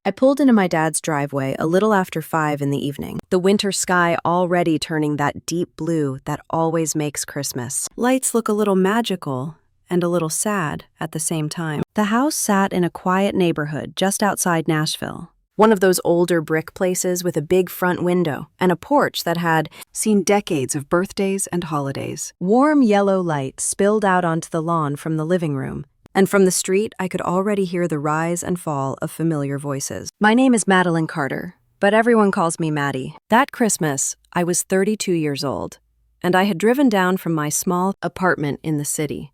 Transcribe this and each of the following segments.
I pulled into my dad's driveway a little after 5 in the evening, the winter sky already turning that deep blue that always makes Christmas. Lights look a little magical and a little sad at the same time. The house sat in a quiet neighborhood just outside Nashville. One of those older brick places with a big front window and a porch that had seen decades of birthdays and holidays. Warm yellow light spilled out onto the lawn from the living room, and from the street I could already hear the rise and fall of familiar voices. My name is Madeline Carter, but everyone calls me Maddie. That Christmas, I was 32 years old, and I had driven down from my small apartment in the city,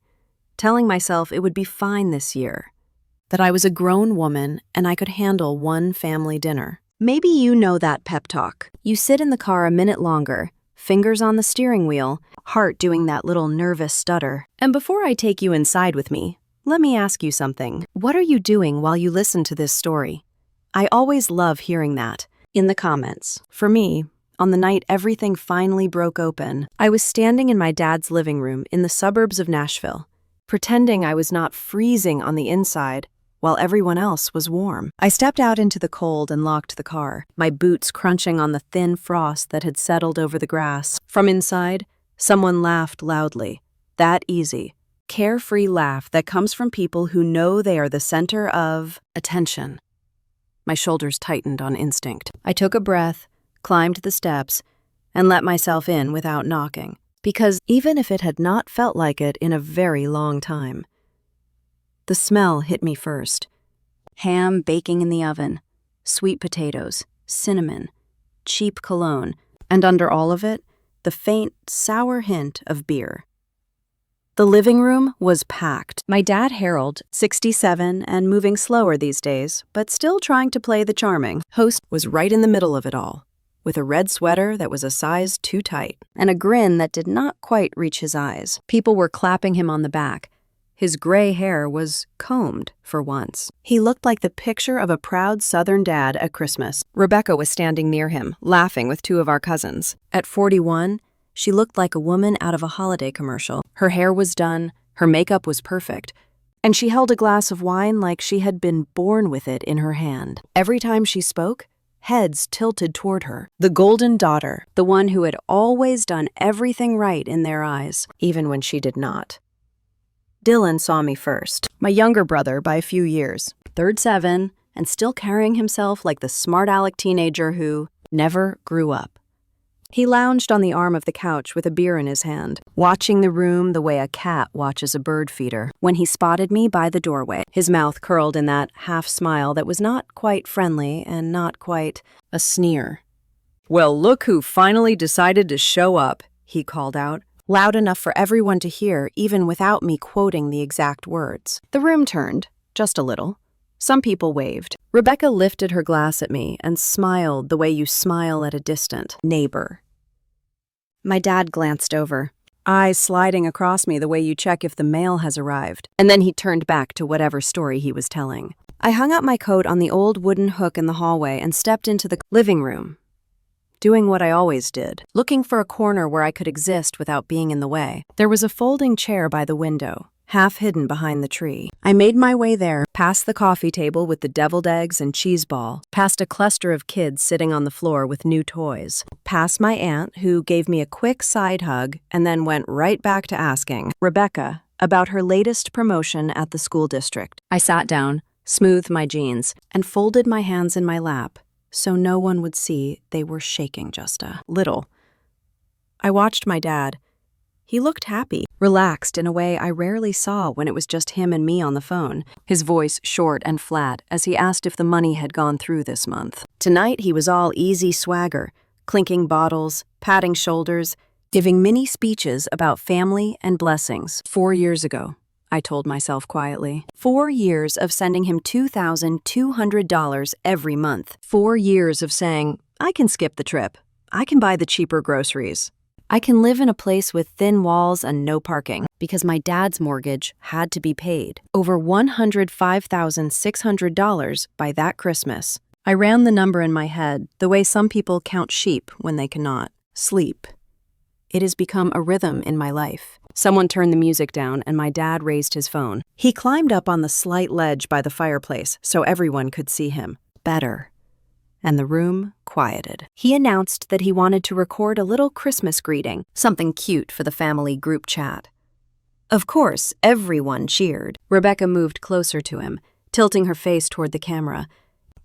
telling myself it would be fine this year, that I was a grown woman and I could handle one family dinner. Maybe you know that pep talk. You sit in the car a minute longer, fingers on the steering wheel, heart doing that little nervous stutter. And before I take you inside with me, let me ask you something. What are you doing while you listen to this story? I always love hearing that in the comments. For me, on the night everything finally broke open, I was standing in my dad's living room in the suburbs of Nashville, pretending I was not freezing on the inside while everyone else was warm. I stepped out into the cold and locked the car, my boots crunching on the thin frost that had settled over the grass. From inside, someone laughed loudly. That easy, carefree laugh that comes from people who know they are the center of attention. My shoulders tightened on instinct. I took a breath, climbed the steps, and let myself in without knocking, because even if it had not felt like it in a very long time, the smell hit me first. Ham baking in the oven, sweet potatoes, cinnamon, cheap cologne, and under all of it, the faint, sour hint of beer. The living room was packed. My dad, Harold, 67 and moving slower these days, but still trying to play the charming host, was right in the middle of it all, with a red sweater that was a size too tight, and a grin that did not quite reach his eyes. People were clapping him on the back. His gray hair was combed for once. He looked like the picture of a proud Southern dad at Christmas. Rebecca was standing near him, laughing with 2 of our cousins. At 41, she looked like a woman out of a holiday commercial. Her hair was done, her makeup was perfect, and she held a glass of wine like she had been born with it in her hand. Every time she spoke, heads tilted toward her. The golden daughter, the one who had always done everything right in their eyes, even when she did not. Dylan saw me first, my younger brother by a few years, 37, and still carrying himself like the smart aleck teenager who never grew up. He lounged on the arm of the couch with a beer in his hand, watching the room the way a cat watches a bird feeder. When he spotted me by the doorway, his mouth curled in that half smile that was not quite friendly and not quite a sneer. "Well, look who finally decided to show up," he called out, loud enough for everyone to hear, even without me quoting the exact words. The room turned, just a little. Some people waved. Rebecca lifted her glass at me and smiled the way you smile at a distant neighbor. My dad glanced over, eyes sliding across me the way you check if the mail has arrived, and then he turned back to whatever story he was telling. I hung up my coat on the old wooden hook in the hallway and stepped into the living room, doing what I always did, looking for a corner where I could exist without being in the way. There was a folding chair by the window, half hidden behind the tree. I made my way there, past the coffee table with the deviled eggs and cheese ball, past a cluster of kids sitting on the floor with new toys, past my aunt, who gave me a quick side hug and then went right back to asking Rebecca about her latest promotion at the school district. I sat down, smoothed my jeans, and folded my hands in my lap so no one would see they were shaking just a little. I watched my dad. He looked happy, relaxed in a way I rarely saw when it was just him and me on the phone, his voice short and flat as he asked if the money had gone through this month. Tonight he was all easy swagger, clinking bottles, patting shoulders, giving mini speeches about family and blessings. 4 years ago, I told myself quietly. 4 years of sending him $2,200 every month. 4 years of saying, I can skip the trip. I can buy the cheaper groceries. I can live in a place with thin walls and no parking because my dad's mortgage had to be paid. Over $105,600 by that Christmas. I ran the number in my head the way some people count sheep when they cannot sleep. It has become a rhythm in my life. Someone turned the music down and my dad raised his phone. He climbed up on the slight ledge by the fireplace so everyone could see him. better, and the room quieted. He announced that he wanted to record a little Christmas greeting, something cute for the family group chat. Of course, everyone cheered. Rebecca moved closer to him, tilting her face toward the camera,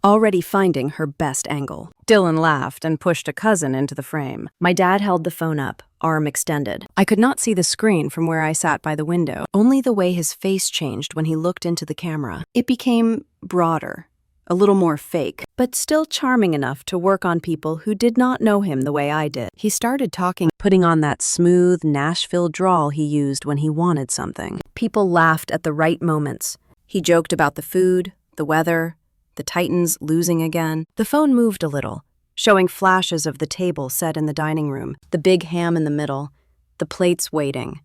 already finding her best angle. Dylan laughed and pushed a cousin into the frame. My dad held the phone up, arm extended. I could not see the screen from where I sat by the window, only the way his face changed when he looked into the camera. It became broader, a little more fake, but still charming enough to work on people who did not know him the way I did. He started talking, putting on that smooth Nashville drawl he used when he wanted something. People laughed at the right moments. He joked about the food, the weather, the Titans losing again. The phone moved a little, showing flashes of the table set in the dining room, the big ham in the middle, the plates waiting,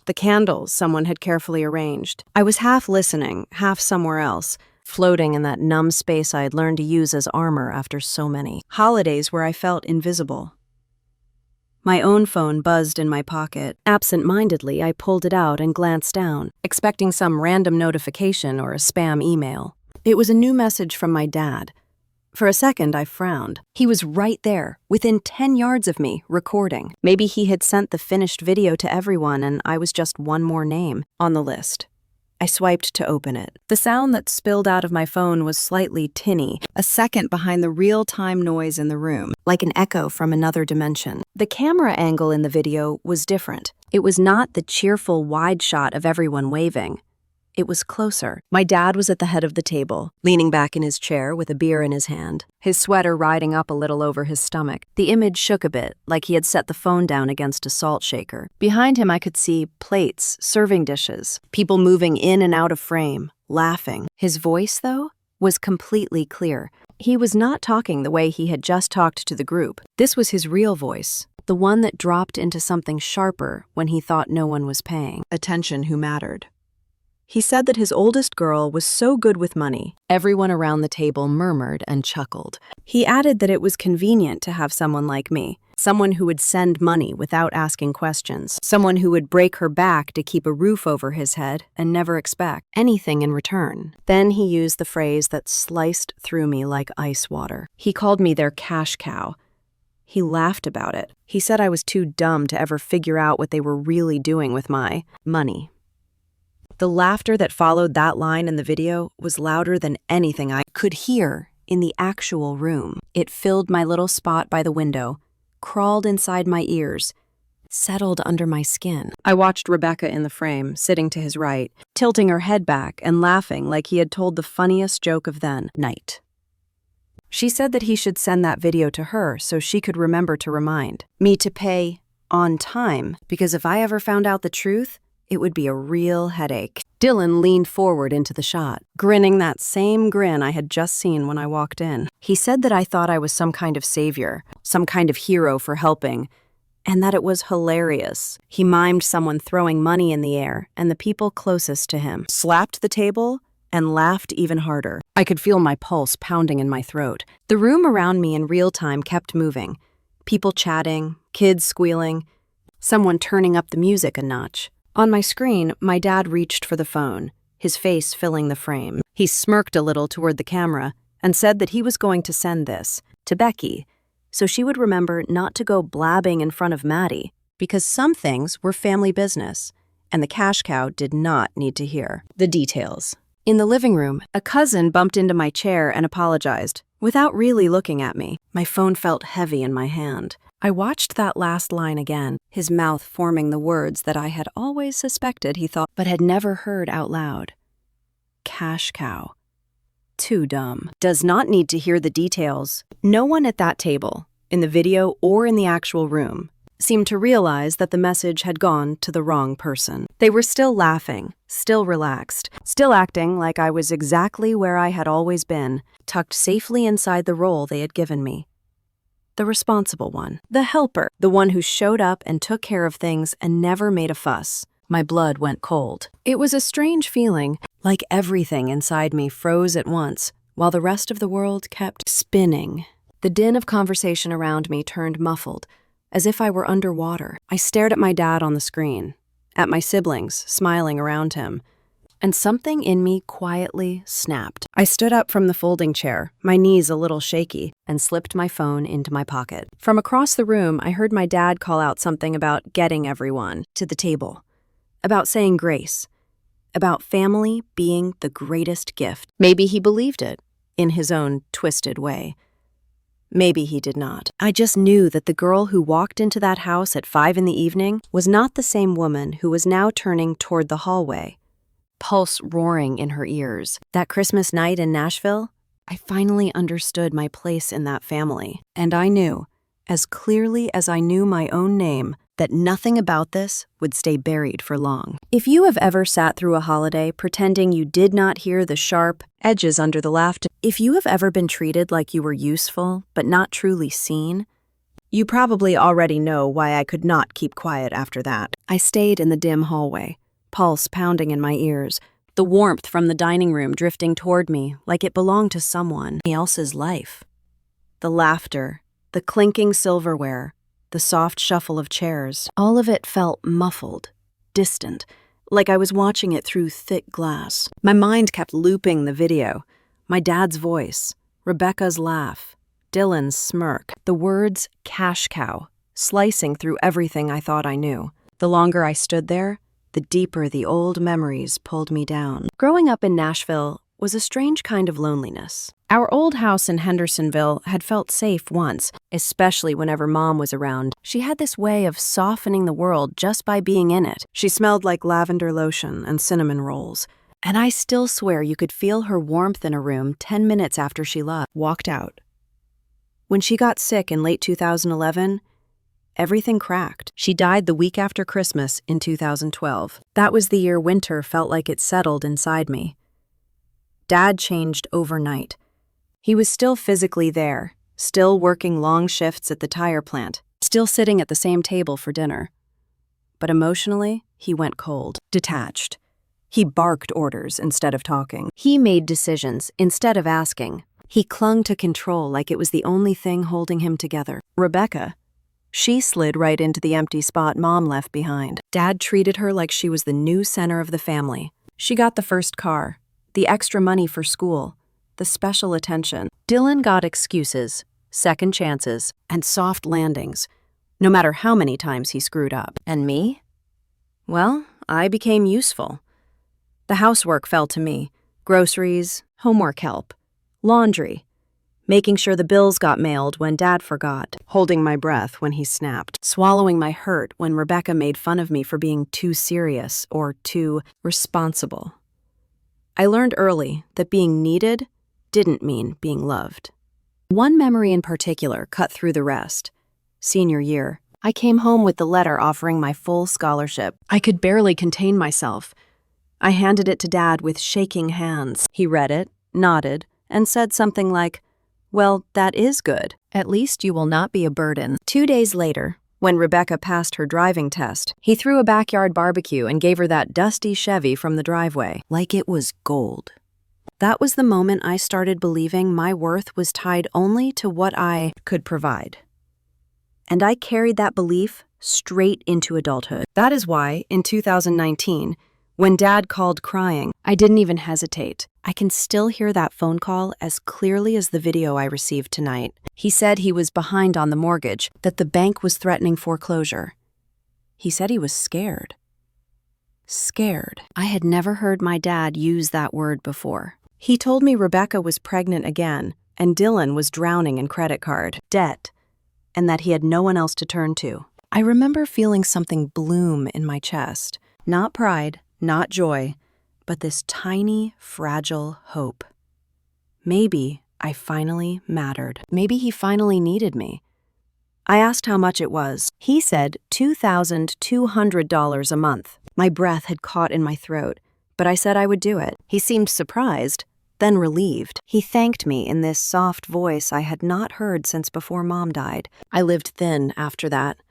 the candles someone had carefully arranged. I was half listening, half somewhere else, floating in that numb space I had learned to use as armor after so many holidays where I felt invisible. My own phone buzzed in my pocket. Absent-mindedly, I pulled it out and glanced down, expecting some random notification or a spam email. It was a new message from my dad. For a second, I frowned. He was right there, within 10 yards of me, recording. Maybe he had sent the finished video to everyone and I was just one more name on the list. I swiped to open it. The sound that spilled out of my phone was slightly tinny, a second behind the real-time noise in the room, like an echo from another dimension. The camera angle in the video was different. It was not the cheerful wide shot of everyone waving. It was closer. My dad was at the head of the table, leaning back in his chair with a beer in his hand, his sweater riding up a little over his stomach. The image shook a bit, like he had set the phone down against a salt shaker. Behind him I could see plates, serving dishes, people moving in and out of frame, laughing. His voice, though, was completely clear. He was not talking the way he had just talked to the group. This was his real voice, the one that dropped into something sharper when he thought no one was paying attention who mattered. He said that his oldest girl was so good with money. Everyone around the table murmured and chuckled. He added that it was convenient to have someone like me, someone who would send money without asking questions, someone who would break her back to keep a roof over his head and never expect anything in return. Then he used the phrase that sliced through me like ice water. He called me their cash cow. He laughed about it. He said I was too dumb to ever figure out what they were really doing with my money. The laughter that followed that line in the video was louder than anything I could hear in the actual room. It filled my little spot by the window, crawled inside my ears, settled under my skin. I watched Rebecca in the frame, sitting to his right, tilting her head back and laughing like he had told the funniest joke of then night. She said that he should send that video to her so she could remember to remind me to pay on time, because if I ever found out the truth, it would be a real headache. Dylan leaned forward into the shot, grinning that same grin I had just seen when I walked in. He said that I thought I was some kind of savior, some kind of hero for helping, and that it was hilarious. He mimed someone throwing money in the air, and the people closest to him slapped the table and laughed even harder. I could feel my pulse pounding in my throat. The room around me in real time kept moving. People chatting, kids squealing, someone turning up the music a notch. On my screen, my dad reached for the phone, his face filling the frame. He smirked a little toward the camera and said that he was going to send this to Becky so she would remember not to go blabbing in front of Maddie, because some things were family business, and the cash cow did not need to hear the details. In the living room, a cousin bumped into my chair and apologized, without really looking at me. My phone felt heavy in my hand. I watched that last line again, his mouth forming the words that I had always suspected he thought but had never heard out loud. Cash cow. Too dumb. Does not need to hear the details. No one at that table, in the video or in the actual room, seemed to realize that the message had gone to the wrong person. They were still laughing, still relaxed, still acting like I was exactly where I had always been, tucked safely inside the role they had given me. The responsible one, the helper, the one who showed up and took care of things and never made a fuss. My blood went cold. It was a strange feeling, like everything inside me froze at once, while the rest of the world kept spinning. The din of conversation around me turned muffled, as if I were underwater. I stared at my dad on the screen, at my siblings smiling around him, and something in me quietly snapped. I stood up from the folding chair, my knees a little shaky, and slipped my phone into my pocket. From across the room, I heard my dad call out something about getting everyone to the table, about saying grace, about family being the greatest gift. Maybe he believed it, in his own twisted way. Maybe he did not. I just knew that the girl who walked into that house at 5 in the evening was not the same woman who was now turning toward the hallway, pulse roaring in her ears. That Christmas night in Nashville, I finally understood my place in that family. And I knew, as clearly as I knew my own name, that nothing about this would stay buried for long. If you have ever sat through a holiday pretending you did not hear the sharp edges under the laughter, if you have ever been treated like you were useful but not truly seen, you probably already know why I could not keep quiet after that. I stayed in the dim hallway, pulse pounding in my ears, the warmth from the dining room drifting toward me like it belonged to someone else's life. The laughter, the clinking silverware, the soft shuffle of chairs, all of it felt muffled, distant, like I was watching it through thick glass. My mind kept looping the video, my dad's voice, Rebecca's laugh, Dylan's smirk, the words cash cow, slicing through everything I thought I knew. The longer I stood there, the deeper the old memories pulled me down. Growing up in Nashville was a strange kind of loneliness. Our old house in Hendersonville had felt safe once, especially whenever Mom was around. She had this way of softening the world just by being in it. She smelled like lavender lotion and cinnamon rolls. And I still swear you could feel her warmth in a room 10 minutes after she walked out. When she got sick in late 2011, everything cracked. She died the week after Christmas in 2012. That was the year winter felt like it settled inside me. Dad changed overnight. He was still physically there, still working long shifts at the tire plant, still sitting at the same table for dinner. But emotionally, he went cold, detached. He barked orders instead of talking. He made decisions instead of asking. He clung to control like it was the only thing holding him together. Rebecca, she slid right into the empty spot Mom left behind. Dad treated her like she was the new center of the family. She got the first car, the extra money for school, the special attention. Dylan got excuses, second chances, and soft landings, no matter how many times he screwed up. And me? Well, I became useful. The housework fell to me. Groceries, homework help, laundry, making sure the bills got mailed when Dad forgot, holding my breath when he snapped, swallowing my hurt when Rebecca made fun of me for being too serious or too responsible. I learned early that being needed didn't mean being loved. One memory in particular cut through the rest. Senior year, I came home with the letter offering my full scholarship. I could barely contain myself. I handed it to Dad with shaking hands. He read it, nodded, and said something like, "Well, that is good. At least you will not be a burden." 2 days later, when Rebecca passed her driving test, he threw a backyard barbecue and gave her that dusty Chevy from the driveway, like it was gold. That was the moment I started believing my worth was tied only to what I could provide. And I carried that belief straight into adulthood. That is why, in 2019, when Dad called crying, I didn't even hesitate. I can still hear that phone call as clearly as the video I received tonight. He said he was behind on the mortgage, that the bank was threatening foreclosure. He said he was scared. Scared. I had never heard my dad use that word before. He told me Rebecca was pregnant again, and Dylan was drowning in credit card debt, and that he had no one else to turn to. I remember feeling something bloom in my chest. Not pride, not joy, but this tiny, fragile hope. Maybe I finally mattered. Maybe he finally needed me. I asked how much it was. He said $2,200 a month. My breath had caught in my throat, but I said I would do it. He seemed surprised, then relieved. He thanked me in this soft voice I had not heard since before Mom died. I lived thin after that,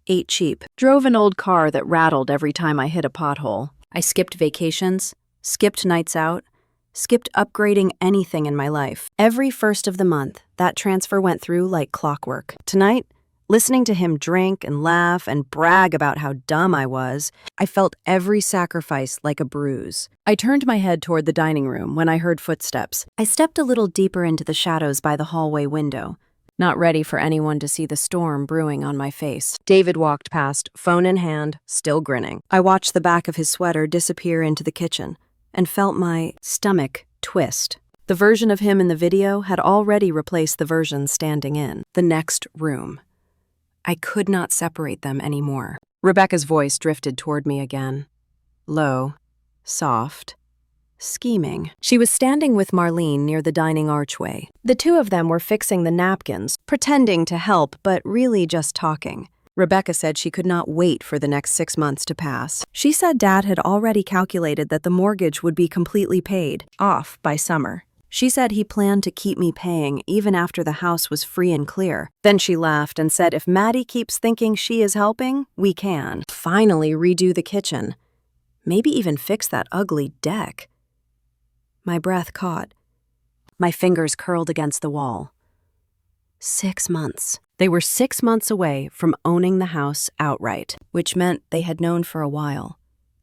ate cheap, drove an old car that rattled every time I hit a pothole. I skipped vacations, skipped nights out, skipped upgrading anything in my life. Every first of the month, that transfer went through like clockwork. Tonight, Listening to him drink and laugh and brag about how dumb I was, I felt every sacrifice like a bruise. I turned my head toward the dining room when I heard footsteps. I stepped a little deeper into the shadows by the hallway window, not ready for anyone to see the storm brewing on my face. David walked past, phone in hand, still grinning. I watched the back of his sweater disappear into the kitchen and felt my stomach twist. The version of him in the video had already replaced the version standing in the next room. I could not separate them anymore. Rebecca's voice drifted toward me again. Low, soft, scheming. She was standing with Marlene near the dining archway. The two of them were fixing the napkins, pretending to help, but really just talking. Rebecca said she could not wait for the next 6 months to pass. She said Dad had already calculated that the mortgage would be completely paid off by summer. She said he planned to keep me paying even after the house was free and clear. Then she laughed and said if Maddie keeps thinking she is helping, we can. Finally redo the kitchen. Maybe even fix that ugly deck. My breath caught. My fingers curled against the wall. 6 months. They were 6 months away from owning the house outright, which meant they had known for a while.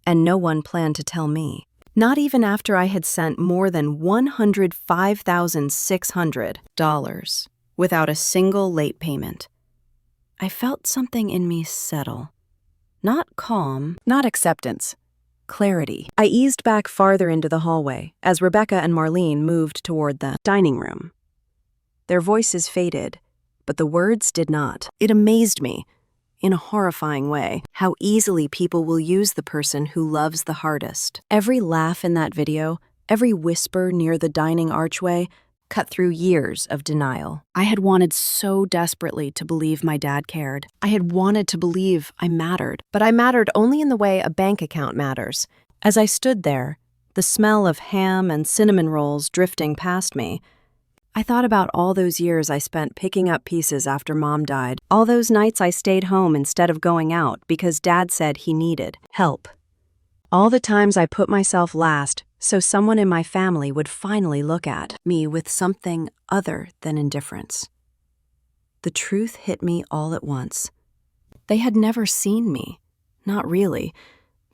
And no one planned to tell me. Not even after I had sent more than $105,600 without a single late payment. I felt something in me settle. Not calm, not acceptance, clarity. I eased back farther into the hallway as Rebecca and Marlene moved toward the dining room. Their voices faded, but the words did not. It amazed me, in a horrifying way, how easily people will use the person who loves the hardest. Every laugh in that video, every whisper near the dining archway, cut through years of denial. I had wanted so desperately to believe my dad cared. I had wanted to believe I mattered, but I mattered only in the way a bank account matters. As I stood there, the smell of ham and cinnamon rolls drifting past me, I thought about all those years I spent picking up pieces after Mom died, all those nights I stayed home instead of going out because Dad said he needed help. All the times I put myself last so someone in my family would finally look at me with something other than indifference. The truth hit me all at once. They had never seen me. Not really.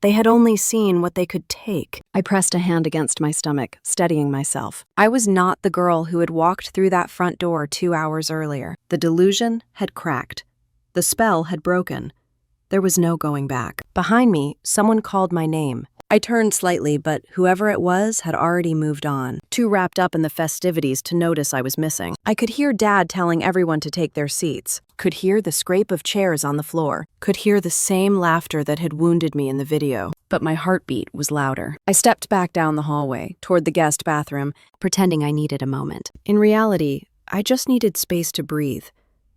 They had only seen what they could take. I pressed a hand against my stomach, steadying myself. I was not the girl who had walked through that front door 2 hours earlier. The delusion had cracked. The spell had broken. There was no going back. Behind me, someone called my name. I turned slightly, but whoever it was had already moved on, too wrapped up in the festivities to notice I was missing. I could hear Dad telling everyone to take their seats, could hear the scrape of chairs on the floor, could hear the same laughter that had wounded me in the video, but my heartbeat was louder. I stepped back down the hallway, toward the guest bathroom, pretending I needed a moment. In reality, I just needed space to breathe,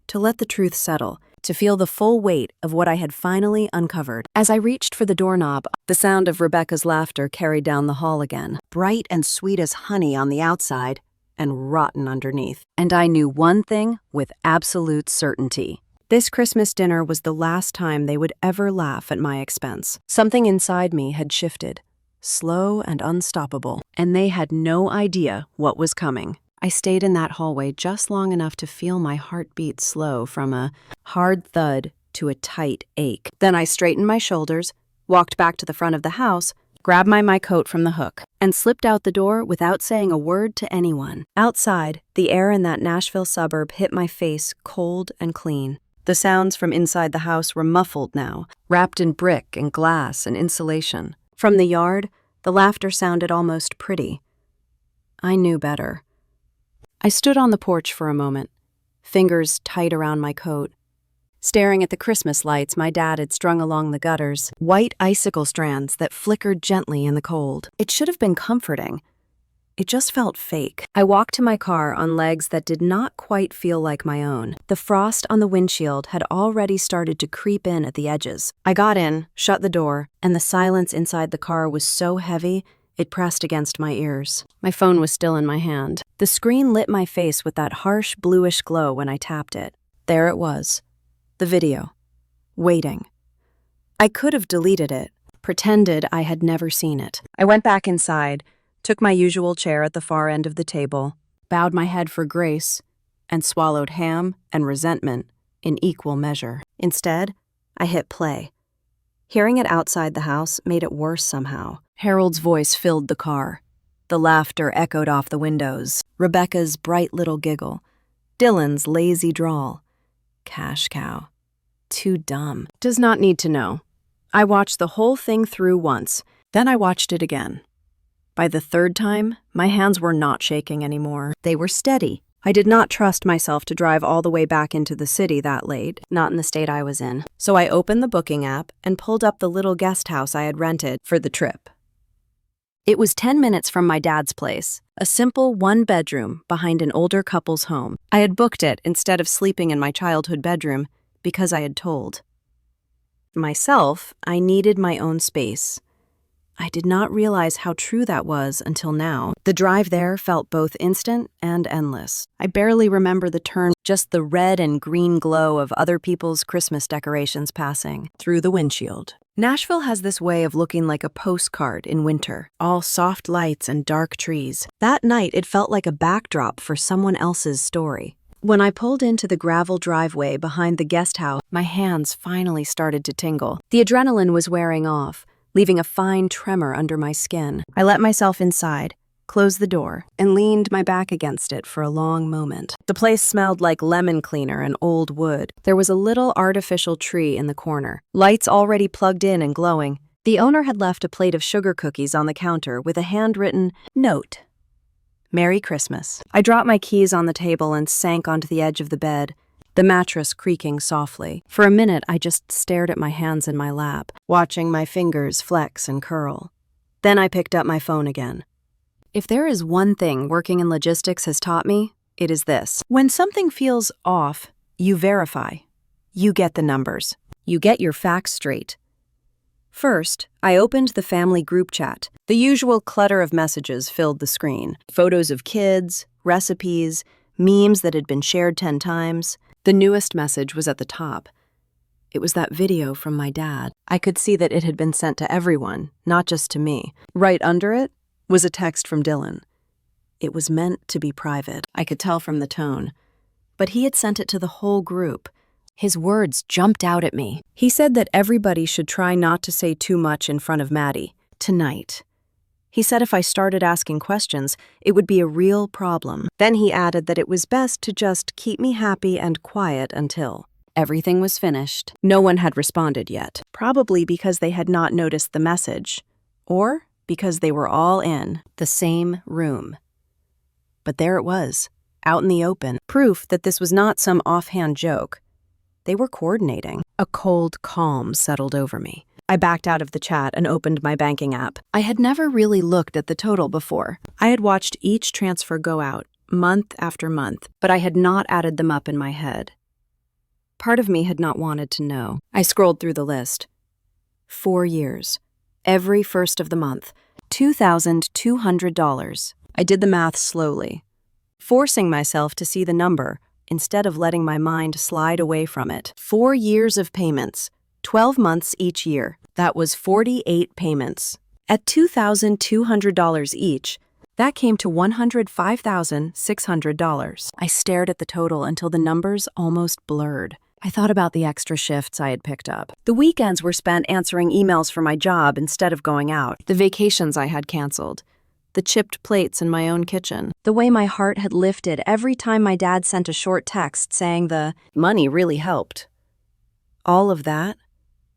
to let the truth settle, to feel the full weight of what I had finally uncovered. As I reached for the doorknob, the sound of Rebecca's laughter carried down the hall again, bright and sweet as honey on the outside and rotten underneath. And I knew one thing with absolute certainty. This Christmas dinner was the last time they would ever laugh at my expense. Something inside me had shifted, slow and unstoppable, and they had no idea what was coming. I stayed in that hallway just long enough to feel my heartbeat slow from a hard thud to a tight ache. Then I straightened my shoulders, walked back to the front of the house, grabbed my coat from the hook, and slipped out the door without saying a word to anyone. Outside, the air in that Nashville suburb hit my face cold and clean. The sounds from inside the house were muffled now, wrapped in brick and glass and insulation. From the yard, the laughter sounded almost pretty. I knew better. I stood on the porch for a moment, fingers tight around my coat, staring at the Christmas lights my dad had strung along the gutters, white icicle strands that flickered gently in the cold. It should have been comforting. It just felt fake. I walked to my car on legs that did not quite feel like my own. The frost on the windshield had already started to creep in at the edges. I got in, shut the door, and the silence inside the car was so heavy it pressed against my ears. My phone was still in my hand. The screen lit my face with that harsh bluish glow when I tapped it. There it was. The video. Waiting. I could have deleted it, pretended I had never seen it. I went back inside, took my usual chair at the far end of the table, bowed my head for grace, and swallowed ham and resentment in equal measure. Instead, I hit play. Hearing it outside the house made it worse somehow. Harold's voice filled the car. The laughter echoed off the windows. Rebecca's bright little giggle. Dylan's lazy drawl. Cash cow. Too dumb. Does not need to know. I watched the whole thing through once. Then I watched it again. By the third time, my hands were not shaking anymore. They were steady. I did not trust myself to drive all the way back into the city that late, not in the state I was in. So I opened the booking app and pulled up the little guest house I had rented for the trip. It was 10 minutes from my dad's place, a simple one-bedroom behind an older couple's home. I had booked it instead of sleeping in my childhood bedroom because I had told myself I needed my own space. I did not realize how true that was until now. The drive there felt both instant and endless. I barely remember the turn, just the red and green glow of other people's Christmas decorations passing through the windshield. Nashville has this way of looking like a postcard in winter, all soft lights and dark trees. That night, it felt like a backdrop for someone else's story. When I pulled into the gravel driveway behind the guest house, my hands finally started to tingle. The adrenaline was wearing off, leaving a fine tremor under my skin. I let myself inside, closed the door, and leaned my back against it for a long moment. The place smelled like lemon cleaner and old wood. There was a little artificial tree in the corner, lights already plugged in and glowing. The owner had left a plate of sugar cookies on the counter with a handwritten note. Merry Christmas. I dropped my keys on the table and sank onto the edge of the bed, the mattress creaking softly. For a minute, I just stared at my hands in my lap, watching my fingers flex and curl. Then I picked up my phone again. If there is one thing working in logistics has taught me, it is this. When something feels off, you verify. You get the numbers. You get your facts straight. First, I opened the family group chat. The usual clutter of messages filled the screen. Photos of kids, recipes, memes that had been shared 10 times. The newest message was at the top. It was that video from my dad. I could see that it had been sent to everyone, not just to me. Right under it was a text from Dylan. It was meant to be private. I could tell from the tone. But he had sent it to the whole group. His words jumped out at me. He said that everybody should try not to say too much in front of Maddie, tonight. He said if I started asking questions, it would be a real problem. Then he added that it was best to just keep me happy and quiet until everything was finished. No one had responded yet, probably because they had not noticed the message, or because they were all in the same room. But there it was, out in the open, proof that this was not some offhand joke. They were coordinating. A cold calm settled over me. I backed out of the chat and opened my banking app. I had never really looked at the total before. I had watched each transfer go out, month after month, but I had not added them up in my head. Part of me had not wanted to know. I scrolled through the list. 4 years. Every first of the month. $2,200. I did the math slowly, forcing myself to see the number instead of letting my mind slide away from it. 4 years of payments. 12 months each year. That was 48 payments. At $2,200 each, that came to $105,600. I stared at the total until the numbers almost blurred. I thought about the extra shifts I had picked up. The weekends were spent answering emails for my job instead of going out. The vacations I had canceled. The chipped plates in my own kitchen. The way my heart had lifted every time my dad sent a short text saying the money really helped. All of that,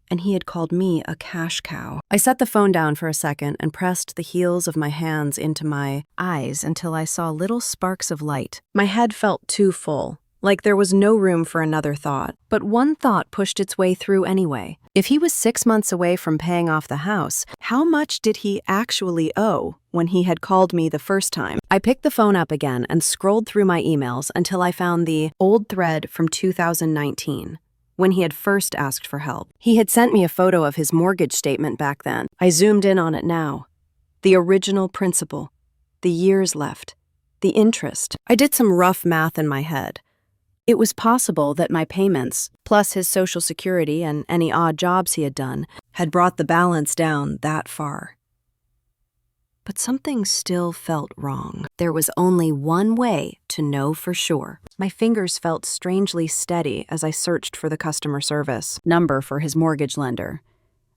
and he had called me a cash cow. I set the phone down for a second and pressed the heels of my hands into my eyes until I saw little sparks of light. My head felt too full, like there was no room for another thought. But one thought pushed its way through anyway. If he was 6 months away from paying off the house, how much did he actually owe when he had called me the first time? I picked the phone up again and scrolled through my emails until I found the old thread from 2019. When he had first asked for help. He had sent me a photo of his mortgage statement back then. I zoomed in on it now. The original principal, the years left, the interest. I did some rough math in my head. It was possible that my payments, plus his Social Security and any odd jobs he had done, had brought the balance down that far. but something still felt wrong. There was only one way to know for sure. My fingers felt strangely steady as I searched for the customer service number for his mortgage lender.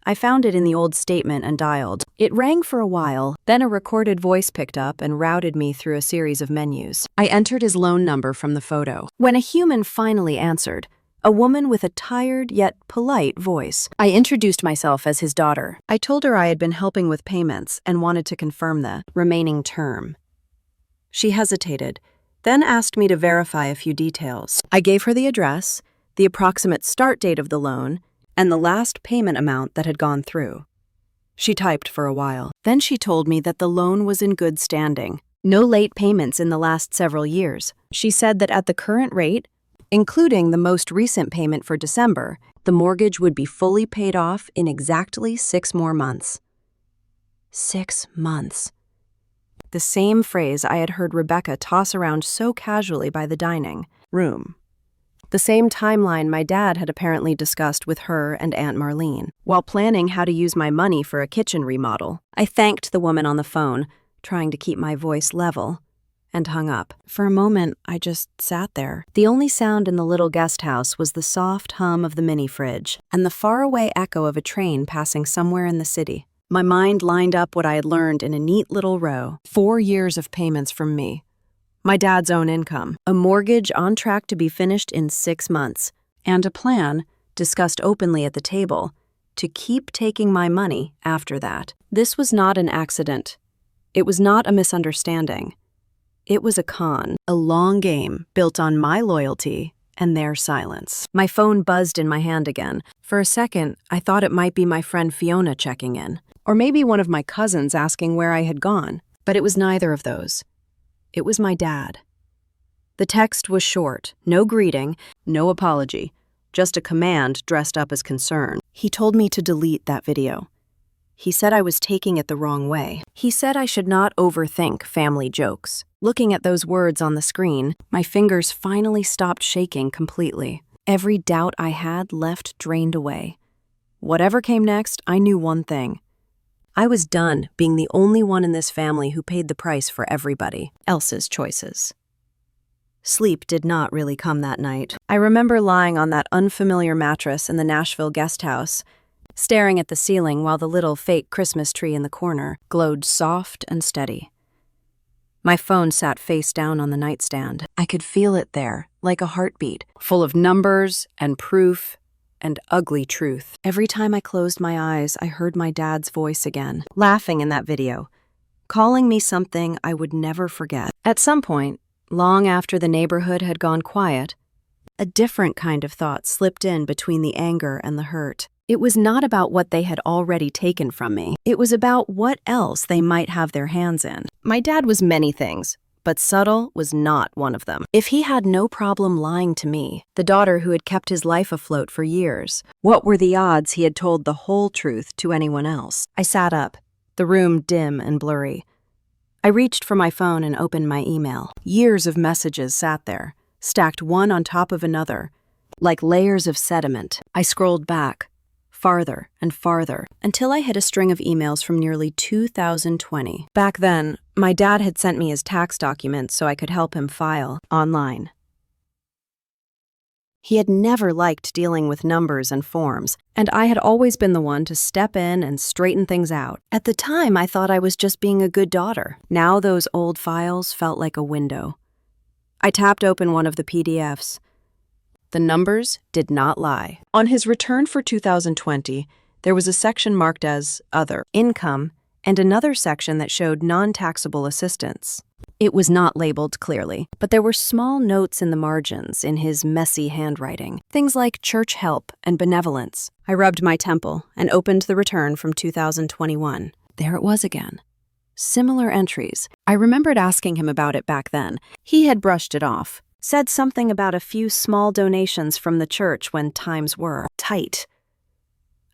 I found it in the old statement and dialed. It rang for a while, then a recorded voice picked up and routed me through a series of menus. I entered his loan number from the photo. When a human finally answered, a woman with a tired yet polite voice. I introduced myself as his daughter. I told her I had been helping with payments and wanted to confirm the remaining term. She hesitated, then asked me to verify a few details. I gave her the address, the approximate start date of the loan, and the last payment amount that had gone through. She typed for a while. Then she told me that the loan was in good standing. No late payments in the last several years. She said that at the current rate, including the most recent payment for December, the mortgage would be fully paid off in exactly 6 more months. 6 months. The same phrase I had heard Rebecca toss around so casually by the dining room. The same timeline my dad had apparently discussed with her and Aunt Marlene. While planning how to use my money for a kitchen remodel, I thanked the woman on the phone, trying to keep my voice level, and hung up. For a moment, I just sat there. The only sound in the little guest house was the soft hum of the mini fridge and the faraway echo of a train passing somewhere in the city. My mind lined up what I had learned in a neat little row. 4 years of payments from me. My dad's own income. A mortgage on track to be finished in 6 months. And a plan, discussed openly at the table, to keep taking my money after that. This was not an accident. It was not a misunderstanding. It was a con, a long game built on my loyalty and their silence. My phone buzzed in my hand again. For a second, I thought it might be my friend Fiona checking in, or maybe one of my cousins asking where I had gone, but it was neither of those. It was my dad. The text was short, no greeting, no apology, just a command dressed up as concern. He told me to delete that video. He said I was taking it the wrong way. He said I should not overthink family jokes. Looking at those words on the screen, my fingers finally stopped shaking completely. Every doubt I had left drained away. Whatever came next, I knew one thing. I was done being the only one in this family who paid the price for everybody else's choices. Sleep did not really come that night. I remember lying on that unfamiliar mattress in the Nashville guest house, staring at the ceiling while the little fake Christmas tree in the corner glowed soft and steady. My phone sat face down on the nightstand. I could feel it there, like a heartbeat, full of numbers and proof and ugly truth. Every time I closed my eyes, I heard my dad's voice again, laughing in that video, calling me something I would never forget. At some point, long after the neighborhood had gone quiet, a different kind of thought slipped in between the anger and the hurt. It was not about what they had already taken from me. It was about what else they might have their hands in. My dad was many things, but subtle was not one of them. If he had no problem lying to me, the daughter who had kept his life afloat for years, what were the odds he had told the whole truth to anyone else? I sat up, the room dim and blurry. I reached for my phone and opened my email. Years of messages sat there, stacked one on top of another, like layers of sediment. I scrolled back, farther and farther, until I hit a string of emails from nearly 2020. Back then, my dad had sent me his tax documents so I could help him file online. He had never liked dealing with numbers and forms, and I had always been the one to step in and straighten things out. At the time, I thought I was just being a good daughter. Now those old files felt like a window. I tapped open one of the PDFs. The numbers did not lie. On his return for 2020, there was a section marked as Other Income and another section that showed non-taxable assistance. It was not labeled clearly, but there were small notes in the margins in his messy handwriting, things like church help and benevolence. I rubbed my temple and opened the return from 2021. There it was again. Similar entries. I remembered asking him about it back then. He had brushed it off. Said something about a few small donations from the church when times were tight.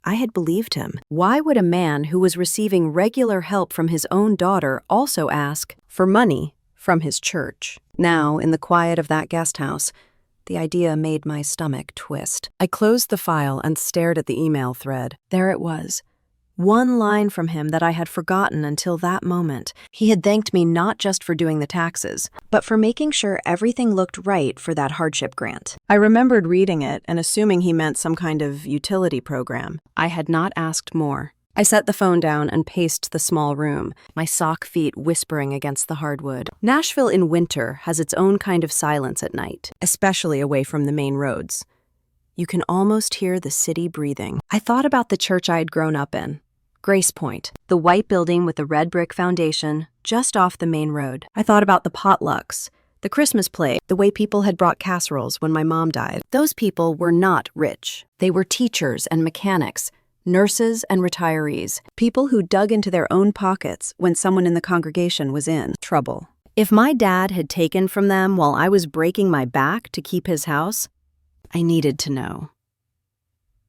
I had believed him. Why would a man who was receiving regular help from his own daughter also ask for money from his church? Now, in the quiet of that guest house, the idea made my stomach twist. I closed the file and stared at the email thread. There it was, One line from him that I had forgotten until that moment. He had thanked me not just for doing the taxes, but for making sure everything looked right for that hardship grant. I remembered reading it and assuming he meant some kind of utility program. I had not asked more. I set the phone down and paced the small room, my sock feet whispering against the hardwood. Nashville in winter has its own kind of silence at night, especially away from the main roads. You can almost hear the city breathing. I thought about the church I had grown up in, Grace Point, the white building with the red brick foundation just off the main road. I thought about the potlucks, the Christmas play, the way people had brought casseroles when my mom died. Those people were not rich. They were teachers and mechanics, nurses and retirees, people who dug into their own pockets when someone in the congregation was in trouble. If my dad had taken from them while I was breaking my back to keep his house, I needed to know.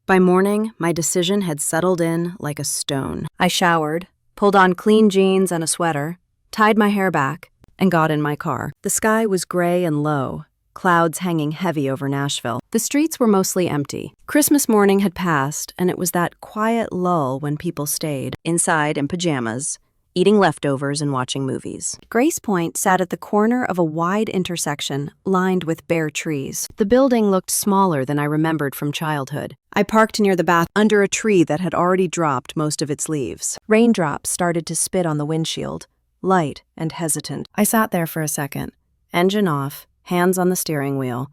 By morning, my decision had settled in like a stone. I showered, pulled on clean jeans and a sweater, tied my hair back, and got in my car. The sky was gray and low, clouds hanging heavy over Nashville. The streets were mostly empty. Christmas morning had passed, and it was that quiet lull when people stayed, inside in pajamas, eating leftovers and watching movies. Grace Point sat at the corner of a wide intersection lined with bare trees. The building looked smaller than I remembered from childhood. I parked near the bath under a tree that had already dropped most of its leaves. Raindrops started to spit on the windshield, light and hesitant. I sat there for a second, engine off, hands on the steering wheel,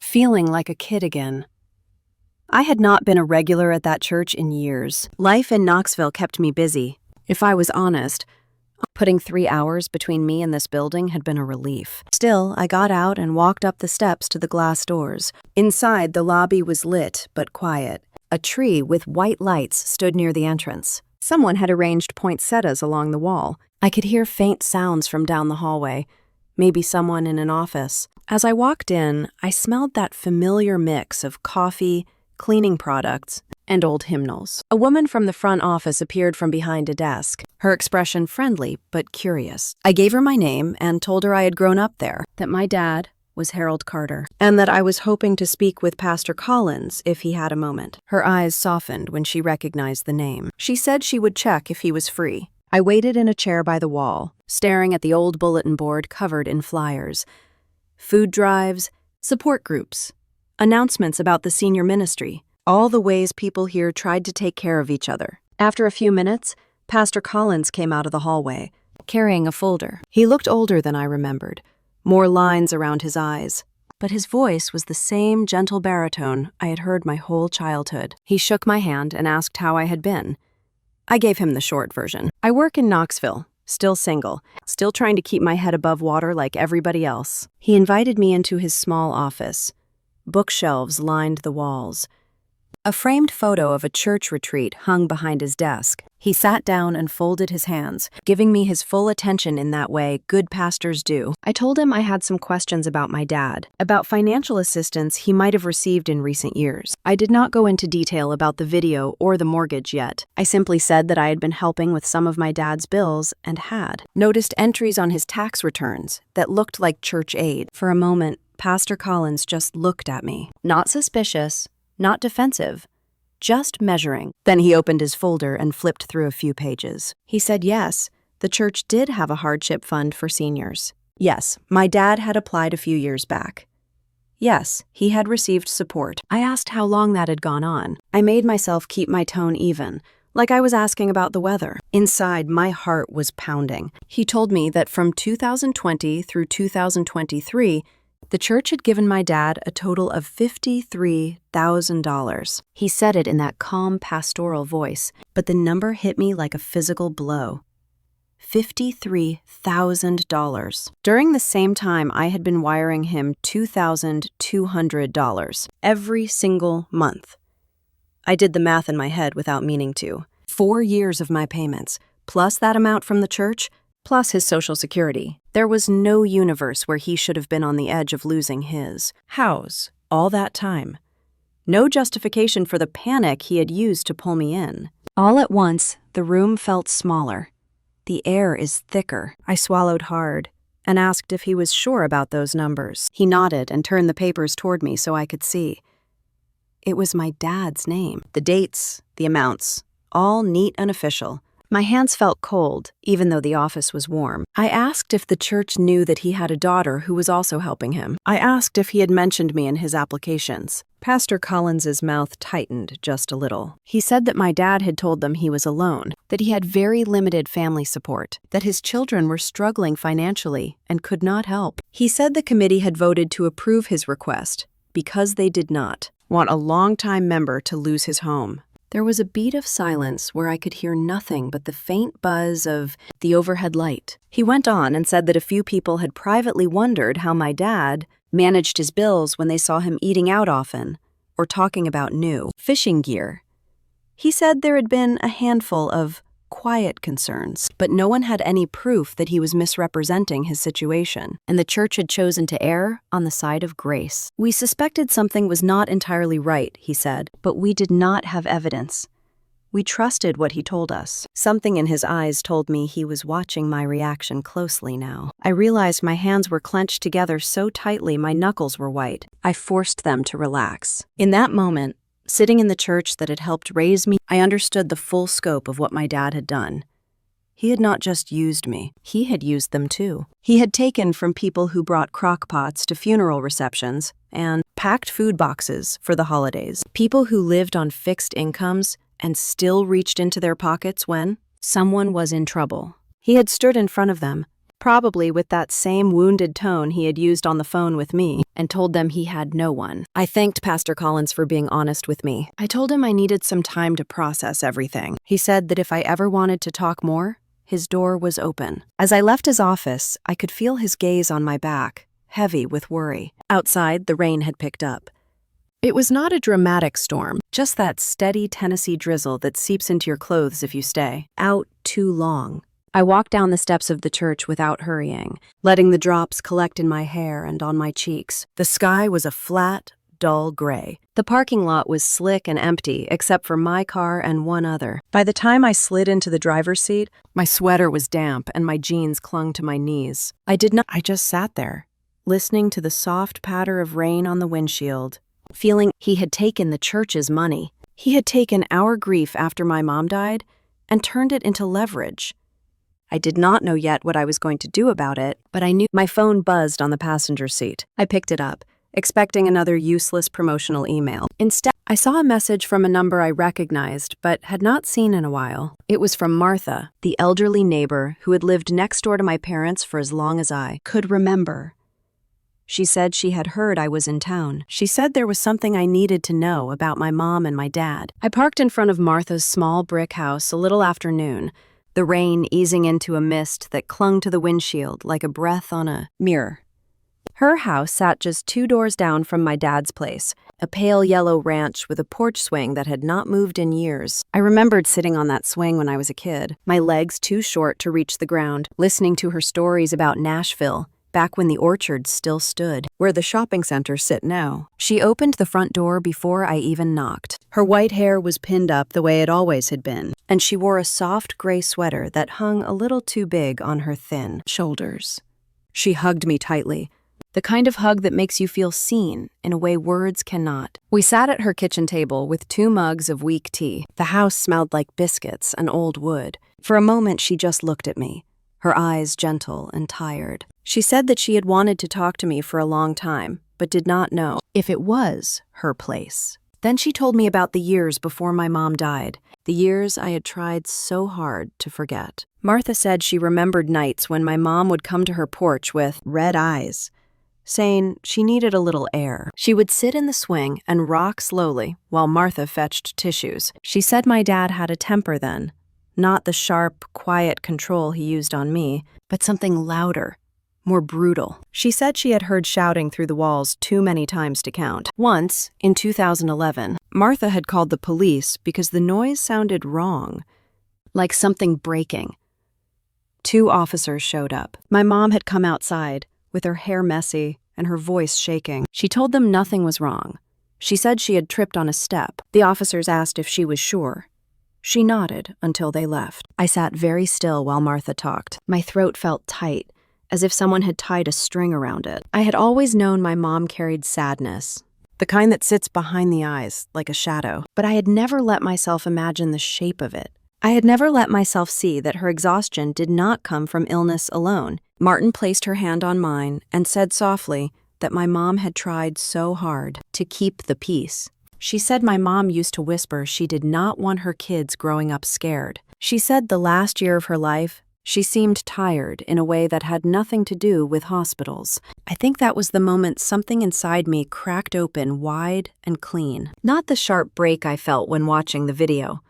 feeling like a kid again. I had not been a regular at that church in years. Life in Knoxville kept me busy. If I was honest, putting 3 hours between me and this building had been a relief. Still, I got out and walked up the steps to the glass doors. Inside, the lobby was lit but quiet. A tree with white lights stood near the entrance. Someone had arranged poinsettias along the wall. I could hear faint sounds from down the hallway, maybe someone in an office. As I walked in, I smelled that familiar mix of coffee, cleaning products, and old hymnals. A woman from the front office appeared from behind a desk, her expression friendly but curious. I gave her my name and told her I had grown up there, that my dad was Harold Carter, and that I was hoping to speak with Pastor Collins if he had a moment. Her eyes softened when she recognized the name. She said she would check if he was free. I waited in a chair by the wall, staring at the old bulletin board covered in flyers. Food drives, support groups, announcements about the senior ministry, all the ways people here tried to take care of each other. After a few minutes, Pastor Collins came out of the hallway, carrying a folder. He looked older than I remembered, more lines around his eyes, but his voice was the same gentle baritone I had heard my whole childhood. He shook my hand and asked how I had been. I gave him the short version. I work in Knoxville, still single, still trying to keep my head above water like everybody else. He invited me into his small office. Bookshelves lined the walls. A framed photo of a church retreat hung behind his desk. He sat down and folded his hands, giving me his full attention in that way good pastors do. I told him I had some questions about my dad, about financial assistance he might have received in recent years. I did not go into detail about the video or the mortgage yet. I simply said that I had been helping with some of my dad's bills and had noticed entries on his tax returns that looked like church aid. For a moment, Pastor Collins just looked at me, not suspicious, not defensive, just measuring. Then he opened his folder and flipped through a few pages. He said yes, the church did have a hardship fund for seniors. Yes, my dad had applied a few years back. Yes, he had received support. I asked how long that had gone on. I made myself keep my tone even, like I was asking about the weather. Inside, my heart was pounding. He told me that from 2020 through 2023, the church had given my dad a total of $53,000. He said it in that calm pastoral voice, but the number hit me like a physical blow. $53,000. During the same time, I had been wiring him $2,200 every single month. I did the math in my head without meaning to. 4 years of my payments, plus that amount from the church, plus his Social Security. There was no universe where he should have been on the edge of losing his house all that time. No justification for the panic he had used to pull me in. All at once, the room felt smaller. The air is thicker. I swallowed hard and asked if he was sure about those numbers. He nodded and turned the papers toward me so I could see. It was my dad's name. The dates, the amounts, all neat and official. My hands felt cold, even though the office was warm. I asked if the church knew that he had a daughter who was also helping him. I asked if he had mentioned me in his applications. Pastor Collins's mouth tightened just a little. He said that my dad had told them he was alone, that he had very limited family support, that his children were struggling financially and could not help. He said the committee had voted to approve his request because they did not want a longtime member to lose his home. There was a beat of silence where I could hear nothing but the faint buzz of the overhead light. He went on and said that a few people had privately wondered how my dad managed his bills when they saw him eating out often or talking about new fishing gear. He said there had been a handful of quiet concerns, but no one had any proof that he was misrepresenting his situation, and the church had chosen to err on the side of grace. We suspected something was not entirely right, he said, but we did not have evidence. We trusted what he told us. Something in his eyes told me he was watching my reaction closely now. I realized my hands were clenched together so tightly my knuckles were white. I forced them to relax. In that moment, sitting in the church that had helped raise me, I understood the full scope of what my dad had done. He had not just used me, he had used them too. He had taken from people who brought crock pots to funeral receptions and packed food boxes for the holidays. People who lived on fixed incomes and still reached into their pockets when someone was in trouble. He had stood in front of them, probably with that same wounded tone he had used on the phone with me, and told them he had no one. I thanked Pastor Collins for being honest with me. I told him I needed some time to process everything. He said that if I ever wanted to talk more, his door was open. As I left his office, I could feel his gaze on my back, heavy with worry. Outside, the rain had picked up. It was not a dramatic storm, just that steady Tennessee drizzle that seeps into your clothes if you stay out too long. I walked down the steps of the church without hurrying, letting the drops collect in my hair and on my cheeks. The sky was a flat, dull gray. The parking lot was slick and empty, except for my car and one other. By the time I slid into the driver's seat, my sweater was damp and my jeans clung to my knees. I just sat there, listening to the soft patter of rain on the windshield, feeling he had taken the church's money. He had taken our grief after my mom died and turned it into leverage. I did not know yet what I was going to do about it, but I knew. My phone buzzed on the passenger seat. I picked it up, expecting another useless promotional email. Instead, I saw a message from a number I recognized but had not seen in a while. It was from Martha, the elderly neighbor who had lived next door to my parents for as long as I could remember. She said she had heard I was in town. She said there was something I needed to know about my mom and my dad. I parked in front of Martha's small brick house a little after noon, the rain easing into a mist that clung to the windshield like a breath on a mirror. Her house sat just 2 doors down from my dad's place, a pale yellow ranch with a porch swing that had not moved in years. I remembered sitting on that swing when I was a kid, my legs too short to reach the ground, listening to her stories about Nashville, back when the orchards still stood, where the shopping centers sit now. She opened the front door before I even knocked. Her white hair was pinned up the way it always had been, and she wore a soft gray sweater that hung a little too big on her thin shoulders. She hugged me tightly, the kind of hug that makes you feel seen in a way words cannot. We sat at her kitchen table with 2 mugs of weak tea. The house smelled like biscuits and old wood. For a moment, she just looked at me, her eyes gentle and tired. She said that she had wanted to talk to me for a long time, but did not know if it was her place. Then she told me about the years before my mom died, the years I had tried so hard to forget. Martha said she remembered nights when my mom would come to her porch with red eyes, saying she needed a little air. She would sit in the swing and rock slowly while Martha fetched tissues. She said my dad had a temper then, not the sharp, quiet control he used on me, but something louder, more brutal. She said she had heard shouting through the walls too many times to count. Once, in 2011, Martha had called the police because the noise sounded wrong, like something breaking. 2 officers showed up. My mom had come outside, with her hair messy and her voice shaking. She told them nothing was wrong. She said she had tripped on a step. The officers asked if she was sure. She nodded until they left. I sat very still while Martha talked. My throat felt tight, as if someone had tied a string around it. I had always known my mom carried sadness, the kind that sits behind the eyes, like a shadow. But I had never let myself imagine the shape of it. I had never let myself see that her exhaustion did not come from illness alone. Martin placed her hand on mine and said softly that my mom had tried so hard to keep the peace. She said my mom used to whisper she did not want her kids growing up scared. She said the last year of her life, she seemed tired in a way that had nothing to do with hospitals. I think that was the moment something inside me cracked open wide and clean. Not the sharp break I felt when watching the video,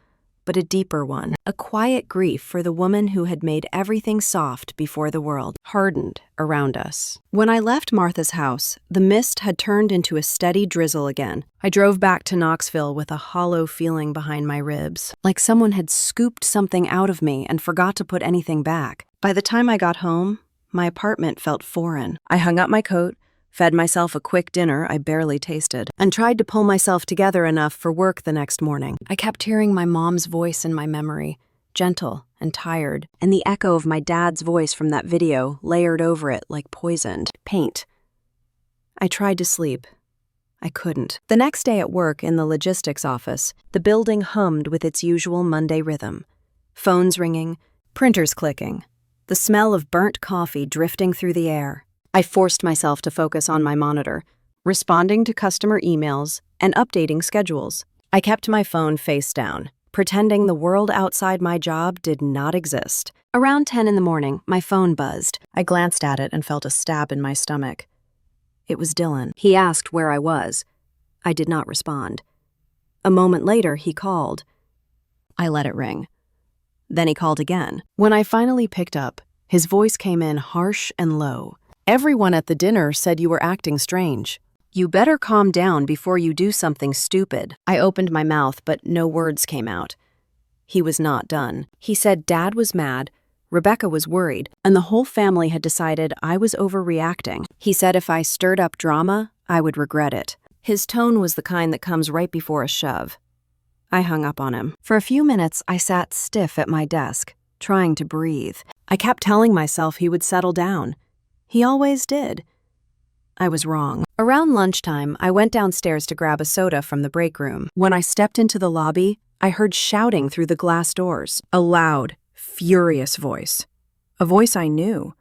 but a deeper one. A quiet grief for the woman who had made everything soft before the world hardened around us. When I left Martha's house, the mist had turned into a steady drizzle again. I drove back to Knoxville with a hollow feeling behind my ribs, like someone had scooped something out of me and forgot to put anything back. By the time I got home, my apartment felt foreign. I hung up my coat, fed myself a quick dinner I barely tasted, and tried to pull myself together enough for work the next morning. I kept hearing my mom's voice in my memory, gentle and tired, and the echo of my dad's voice from that video layered over it like poisoned paint. I tried to sleep. I couldn't. The next day at work in the logistics office, the building hummed with its usual Monday rhythm. Phones ringing, printers clicking, the smell of burnt coffee drifting through the air. I forced myself to focus on my monitor, responding to customer emails and updating schedules. I kept my phone face down, pretending the world outside my job did not exist. Around 10 in the morning, my phone buzzed. I glanced at it and felt a stab in my stomach. It was Dylan. He asked where I was. I did not respond. A moment later, he called. I let it ring. Then he called again. When I finally picked up, his voice came in harsh and low. Everyone at the dinner said you were acting strange. You better calm down before you do something stupid. I opened my mouth, but no words came out. He was not done. He said Dad was mad, Rebecca was worried, and the whole family had decided I was overreacting. He said if I stirred up drama, I would regret it. His tone was the kind that comes right before a shove. I hung up on him. For a few minutes, I sat stiff at my desk, trying to breathe. I kept telling myself he would settle down. He always did. I was wrong. Around lunchtime, I went downstairs to grab a soda from the break room. When I stepped into the lobby, I heard shouting through the glass doors. A loud, furious voice. A voice I knew.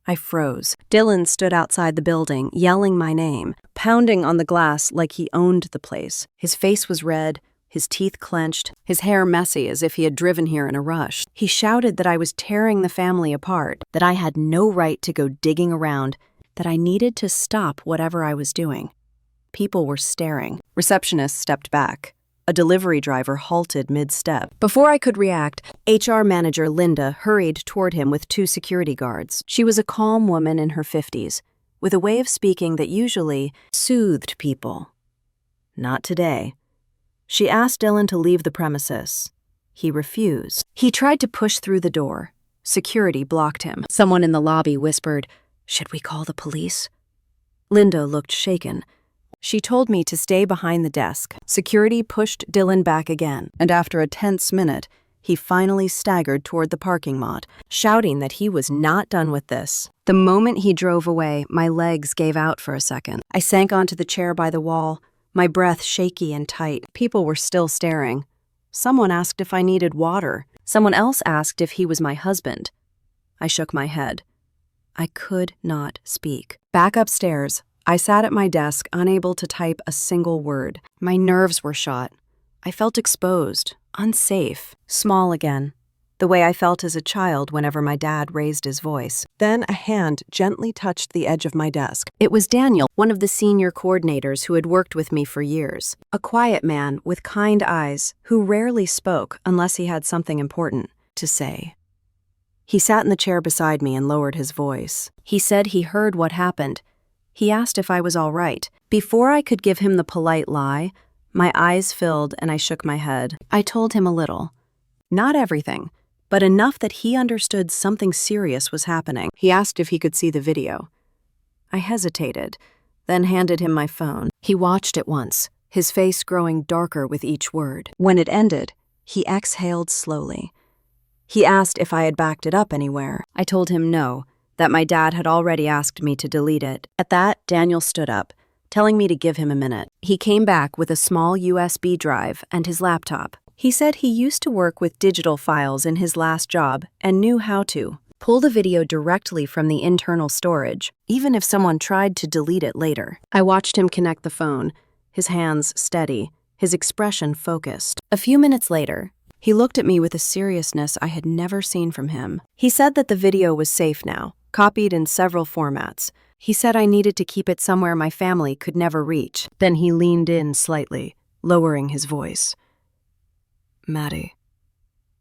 I froze. Dylan stood outside the building, yelling my name, pounding on the glass like he owned the place. His face was red, his teeth clenched, his hair messy as if he had driven here in a rush. He shouted that I was tearing the family apart, that I had no right to go digging around, that I needed to stop whatever I was doing. People were staring. Receptionists stepped back. A delivery driver halted mid-step. Before I could react, HR manager Linda hurried toward him with 2 security guards. She was a calm woman in her 50s, with a way of speaking that usually soothed people. Not today. She asked Dylan to leave the premises. He refused. He tried to push through the door. Security blocked him. Someone in the lobby whispered, "Should we call the police?" Linda looked shaken. She told me to stay behind the desk. Security pushed Dylan back again, and after a tense minute, he finally staggered toward the parking lot, shouting that he was not done with this. The moment he drove away, my legs gave out for a second. I sank onto the chair by the wall, my breath shaky and tight. People were still staring. Someone asked if I needed water. Someone else asked if he was my husband. I shook my head. I could not speak. Back upstairs, I sat at my desk, unable to type a single word. My nerves were shot. I felt exposed, unsafe, small again, the way I felt as a child whenever my dad raised his voice. Then a hand gently touched the edge of my desk. It was Daniel, one of the senior coordinators who had worked with me for years. A quiet man with kind eyes who rarely spoke unless he had something important to say. He sat in the chair beside me and lowered his voice. He said he heard what happened. He asked if I was all right. Before I could give him the polite lie, my eyes filled and I shook my head. I told him a little. Not everything, but enough that he understood something serious was happening. He asked if he could see the video. I hesitated, then handed him my phone. He watched it once, his face growing darker with each word. When it ended, he exhaled slowly. He asked if I had backed it up anywhere. I told him no, that my dad had already asked me to delete it. At that, Daniel stood up, telling me to give him a minute. He came back with a small USB drive and his laptop. He said he used to work with digital files in his last job and knew how to pull the video directly from the internal storage, even if someone tried to delete it later. I watched him connect the phone, his hands steady, his expression focused. A few minutes later, he looked at me with a seriousness I had never seen from him. He said that the video was safe now, copied in several formats. He said I needed to keep it somewhere my family could never reach. Then he leaned in slightly, lowering his voice. Maddie,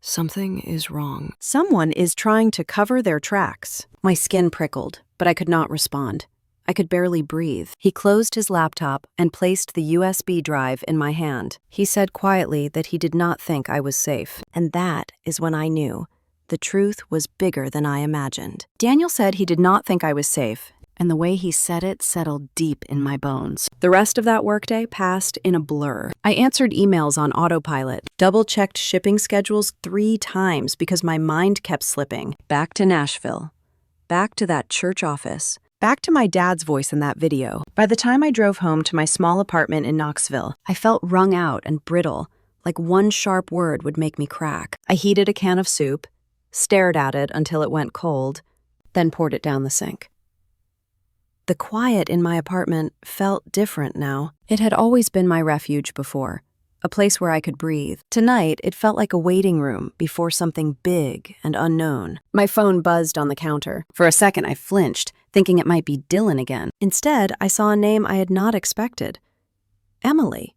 something is wrong. Someone is trying to cover their tracks. My skin prickled, but I could not respond. I could barely breathe. He closed his laptop and placed the USB drive in my hand. He said quietly that he did not think I was safe. And that is when I knew the truth was bigger than I imagined. Daniel said he did not think I was safe, and the way he said it settled deep in my bones. The rest of that workday passed in a blur. I answered emails on autopilot, double-checked shipping schedules 3 times because my mind kept slipping. Back to Nashville. Back to that church office. Back to my dad's voice in that video. By the time I drove home to my small apartment in Knoxville, I felt wrung out and brittle, like one sharp word would make me crack. I heated a can of soup, stared at it until it went cold, then poured it down the sink. The quiet in my apartment felt different now. It had always been my refuge before, a place where I could breathe. Tonight, it felt like a waiting room before something big and unknown. My phone buzzed on the counter. For a second, I flinched, thinking it might be Dylan again. Instead, I saw a name I had not expected. Emily,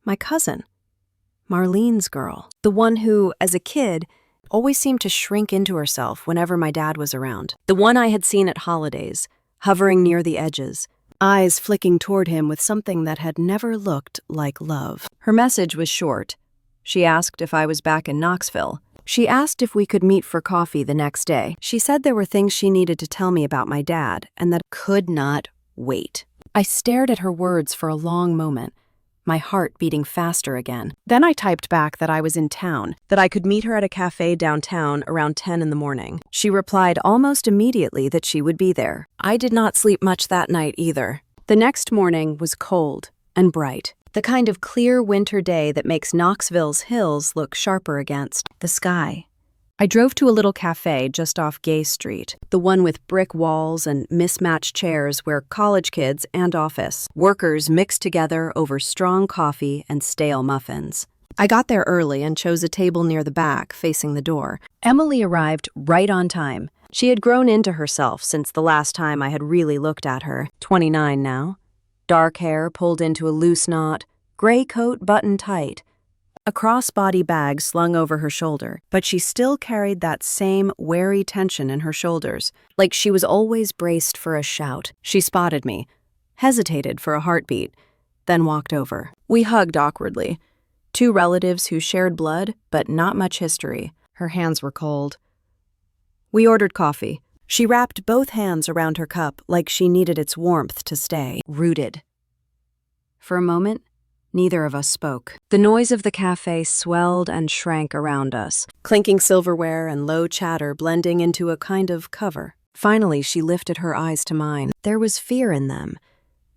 my cousin, Marlene's girl, the one who, as a kid, always seemed to shrink into herself whenever my dad was around. The one I had seen at holidays, hovering near the edges, eyes flicking toward him with something that had never looked like love. Her message was short. She asked if I was back in Knoxville. She asked if we could meet for coffee the next day. She said there were things she needed to tell me about my dad, and that could not wait. I stared at her words for a long moment, my heart beating faster again. Then I typed back that I was in town, that I could meet her at a cafe downtown around 10 in the morning. She replied almost immediately that she would be there. I did not sleep much that night either. The next morning was cold and bright, the kind of clear winter day that makes Knoxville's hills look sharper against the sky. I drove to a little cafe just off Gay Street, the one with brick walls and mismatched chairs where college kids and office workers mixed together over strong coffee and stale muffins. I got there early and chose a table near the back, facing the door. Emily arrived right on time. She had grown into herself since the last time I had really looked at her. 29 now. Dark hair pulled into a loose knot, gray coat buttoned tight, a crossbody bag slung over her shoulder, but she still carried that same wary tension in her shoulders, like she was always braced for a shout. She spotted me, hesitated for a heartbeat, then walked over. We hugged awkwardly. 2 relatives who shared blood, but not much history. Her hands were cold. We ordered coffee. She wrapped both hands around her cup like she needed its warmth to stay rooted. For a moment, neither of us spoke. The noise of the cafe swelled and shrank around us, clinking silverware and low chatter blending into a kind of cover. Finally, she lifted her eyes to mine. There was fear in them,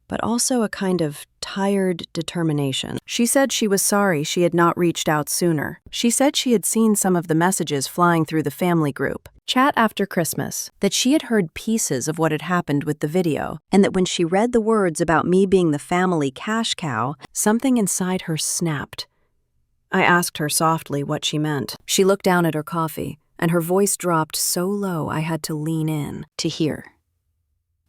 but also a kind of tired determination. She said she was sorry she had not reached out sooner. She said she had seen some of the messages flying through the family group, chat after Christmas, that she had heard pieces of what had happened with the video, and that when she read the words about me being the family cash cow, something inside her snapped. I asked her softly what she meant. She looked down at her coffee, and her voice dropped so low I had to lean in to hear.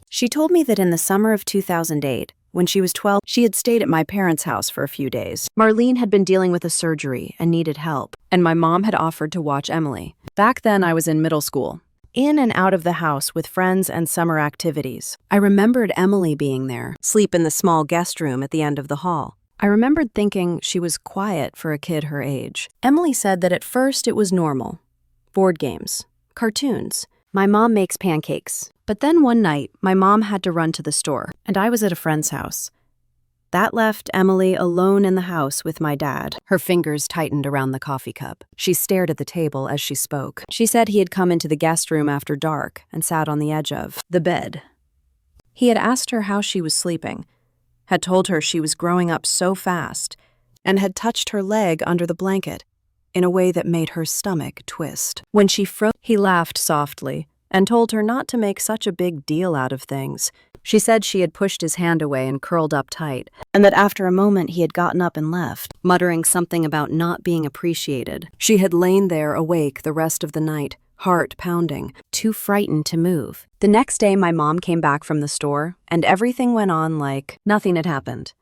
She told me that in the summer of 2008, when she was 12, she had stayed at my parents' house for a few days. Marlene had been dealing with a surgery and needed help, and my mom had offered to watch Emily. Back then, I was in middle school, in and out of the house with friends and summer activities. I remembered Emily being there, sleep in the small guest room at the end of the hall. I remembered thinking she was quiet for a kid her age. Emily said that at first it was normal. Board games, cartoons. My mom makes pancakes. But then one night, my mom had to run to the store, and I was at a friend's house. That left Emily alone in the house with my dad. Her fingers tightened around the coffee cup. She stared at the table as she spoke. She said he had come into the guest room after dark and sat on the edge of the bed. He had asked her how she was sleeping, had told her she was growing up so fast, and had touched her leg under the blanket in a way that made her stomach twist. When she froze, he laughed softly and told her not to make such a big deal out of things. She said she had pushed his hand away and curled up tight, and that after a moment he had gotten up and left, muttering something about not being appreciated. She had lain there awake the rest of the night, heart pounding, too frightened to move. The next day my mom came back from the store, and everything went on like nothing had happened.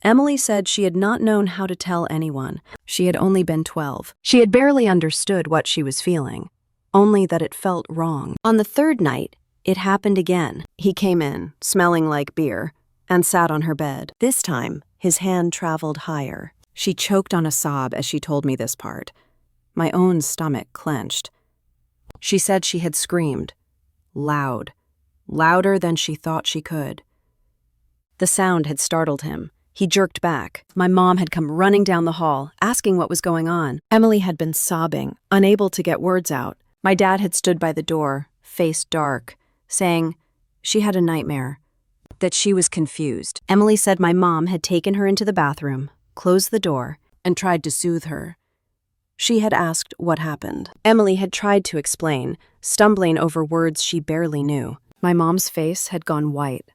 Emily said she had not known how to tell anyone. She had only been 12. She had barely understood what she was feeling, only that it felt wrong. On the third night, it happened again. He came in, smelling like beer, and sat on her bed. This time, his hand traveled higher. She choked on a sob as she told me this part. My own stomach clenched. She said she had screamed, loud, louder than she thought she could. The sound had startled him. He jerked back. My mom had come running down the hall, asking what was going on. Emily had been sobbing, unable to get words out. My dad had stood by the door, face dark, saying she had a nightmare, that she was confused. Emily said my mom had taken her into the bathroom, closed the door, and tried to soothe her. She had asked what happened. Emily had tried to explain, stumbling over words she barely knew. My mom's face had gone white.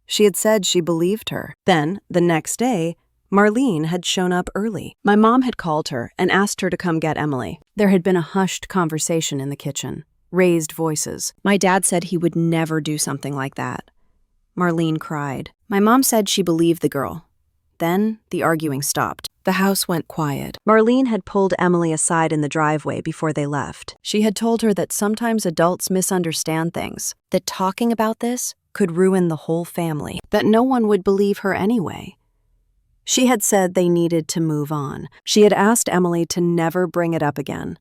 She had said she believed her. Then, the next day, Marlene had shown up early. My mom had called her and asked her to come get Emily. There had been a hushed conversation in the kitchen. Raised voices. My dad said he would never do something like that. Marlene cried. My mom said she believed the girl. Then the arguing stopped. The house went quiet. Marlene had pulled Emily aside in the driveway before they left. She had told her that sometimes adults misunderstand things, that talking about this could ruin the whole family, that no one would believe her anyway. She had said they needed to move on. She had asked Emily to never bring it up again.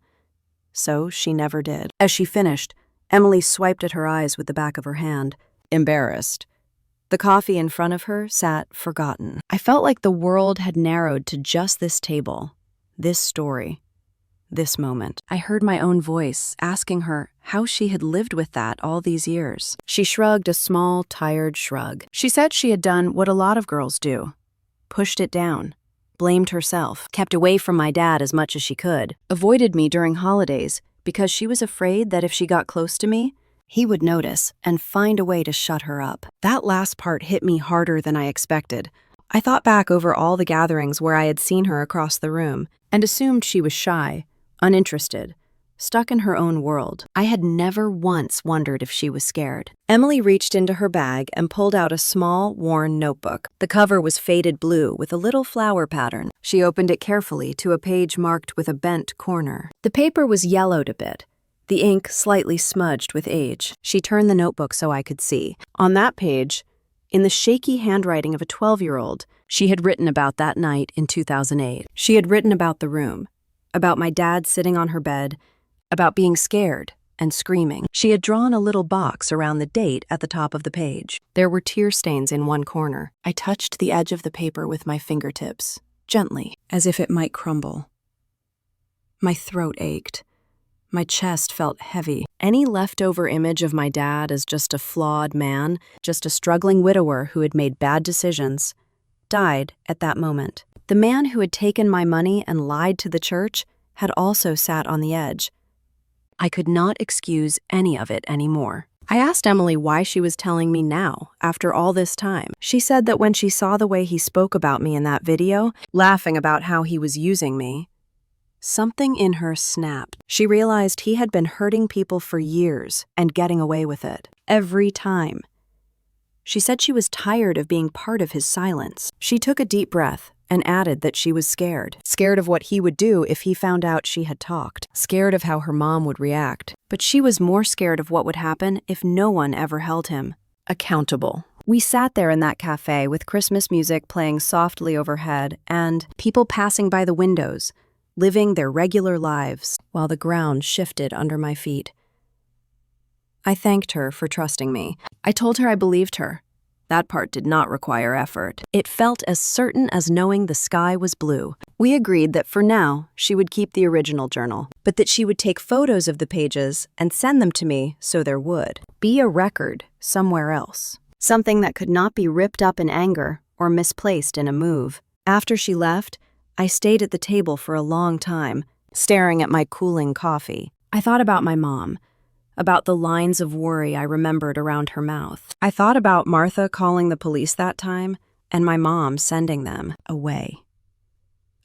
So she never did. As she finished, Emily swiped at her eyes with the back of her hand, embarrassed. The coffee in front of her sat forgotten. I felt like the world had narrowed to just this table, this story, this moment. I heard my own voice asking her how she had lived with that all these years. She shrugged a small, tired shrug. She said she had done what a lot of girls do, pushed it down, blamed herself, kept away from my dad as much as she could, avoided me during holidays because she was afraid that if she got close to me, he would notice and find a way to shut her up. That last part hit me harder than I expected. I thought back over all the gatherings where I had seen her across the room and assumed she was shy, uninterested, stuck in her own world. I had never once wondered if she was scared. Emily reached into her bag and pulled out a small, worn notebook. The cover was faded blue with a little flower pattern. She opened it carefully to a page marked with a bent corner. The paper was yellowed a bit, the ink slightly smudged with age. She turned the notebook so I could see. On that page, in the shaky handwriting of a 12-year-old, she had written about that night in 2008. She had written about the room, about my dad sitting on her bed, about being scared and screaming. She had drawn a little box around the date at the top of the page. There were tear stains in one corner. I touched the edge of the paper with my fingertips, gently, as if it might crumble. My throat ached. My chest felt heavy. Any leftover image of my dad as just a flawed man, just a struggling widower who had made bad decisions, died at that moment. The man who had taken my money and lied to the church had also sat on the edge. I could not excuse any of it anymore. I asked Emily why she was telling me now, after all this time. She said that when she saw the way he spoke about me in that video, laughing about how he was using me, something in her snapped. She realized he had been hurting people for years and getting away with it. Every time. She said she was tired of being part of his silence. She took a deep breath and added that she was scared. Scared of what he would do if he found out she had talked. Scared of how her mom would react. But she was more scared of what would happen if no one ever held him accountable. We sat there in that cafe with Christmas music playing softly overhead and people passing by the windows, living their regular lives while the ground shifted under my feet. I thanked her for trusting me. I told her I believed her. That part did not require effort. It felt as certain as knowing the sky was blue. We agreed that for now, she would keep the original journal, but that she would take photos of the pages and send them to me so there would be a record somewhere else. something that could not be ripped up in anger or misplaced in a move. After she left, I stayed at the table for a long time, staring at my cooling coffee. I thought about my mom, about the lines of worry I remembered around her mouth. I thought about Martha calling the police that time and my mom sending them away.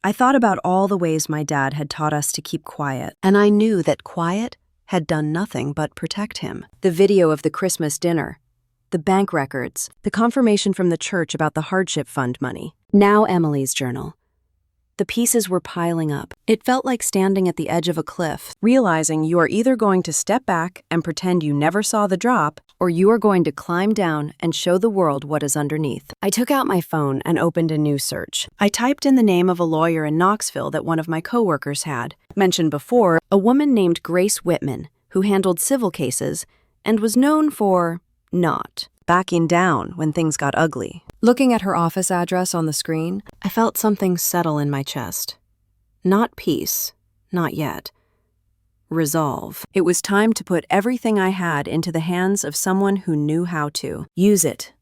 I thought about all the ways my dad had taught us to keep quiet, and I knew that quiet had done nothing but protect him. The video of the Christmas dinner, the bank records, the confirmation from the church about the hardship fund money. Now Emily's journal. The pieces were piling up. It felt like standing at the edge of a cliff, realizing you are either going to step back and pretend you never saw the drop, or you are going to climb down and show the world what is underneath. I took out my phone and opened a new search. I typed in the name of a lawyer in Knoxville that one of my coworkers had mentioned before, a woman named Grace Whitman, who handled civil cases and was known for not backing down when things got ugly. Looking at her office address on the screen, I felt something settle in my chest. Not peace, not yet. Resolve. It was time to put everything I had into the hands of someone who knew how to use it.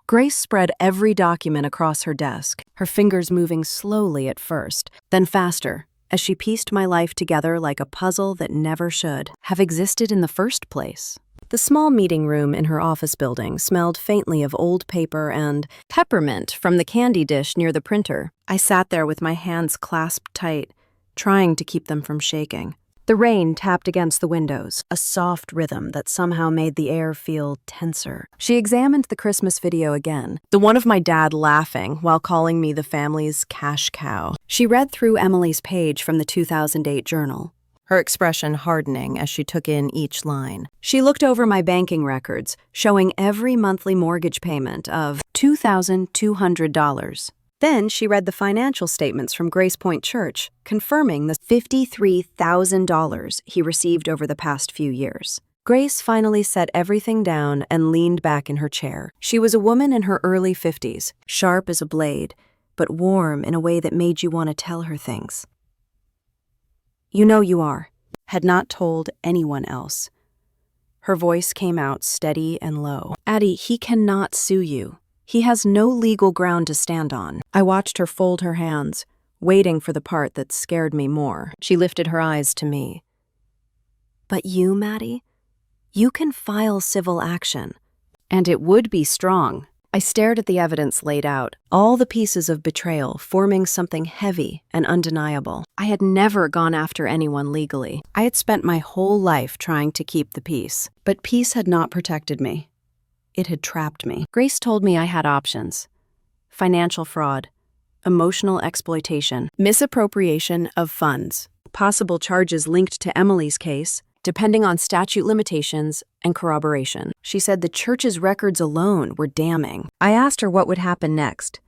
Grace spread every document across her desk, her fingers moving slowly at first, then faster, as she pieced my life together like a puzzle that never should have existed in the first place. The small meeting room in her office building smelled faintly of old paper and peppermint from the candy dish near the printer. I sat there with my hands clasped tight, trying to keep them from shaking. The rain tapped against the windows, a soft rhythm that somehow made the air feel tenser. She examined the Christmas video again, the one of my dad laughing while calling me the family's cash cow. She read through Emily's page from the 2008 journal, her expression hardening as she took in each line. She looked over my banking records, showing every monthly mortgage payment of $2,200. Then she read the financial statements from Grace Point Church, confirming the $53,000 he received over the past few years. Grace finally set everything down and leaned back in her chair. She was a woman in her early 50s, sharp as a blade, but warm in a way that made you want to tell her things. "You know you are," had not told anyone else. Her voice came out steady and low. "Addie, he cannot sue you. He has no legal ground to stand on." I watched her fold her hands, waiting for the part that scared me more. She lifted her eyes to me. "But you, Maddie, you can file civil action. And it would be strong." I stared at the evidence laid out, all the pieces of betrayal forming something heavy and undeniable. I had never gone after anyone legally. I had spent my whole life trying to keep the peace. But peace had not protected me. It had trapped me. Grace told me I had options: financial fraud, emotional exploitation, misappropriation of funds, possible charges linked to Emily's case, depending on statute limitations and corroboration. She said the church's records alone were damning. I asked her what would happen next.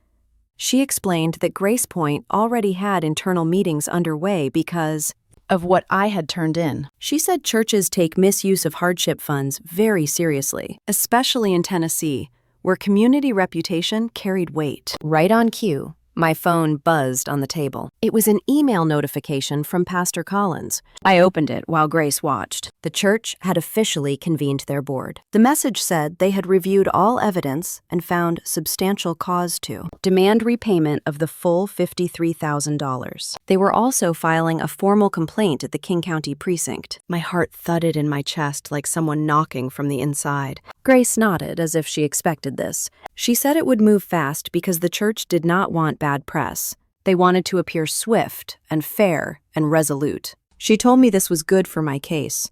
She explained that Grace Point already had internal meetings underway because of what I had turned in. She said churches take misuse of hardship funds very seriously, especially in Tennessee, where community reputation carried weight. Right on cue, my phone buzzed on the table. It was an email notification from Pastor Collins. I opened it while Grace watched. The church had officially convened their board. The message said they had reviewed all evidence and found substantial cause to demand repayment of the full $53,000. They were also filing a formal complaint at the King County precinct. My heart thudded in my chest like someone knocking from the inside. Grace nodded as if she expected this. She said it would move fast because the church did not want bad press. They wanted to appear swift and fair and resolute. She told me this was good for my case.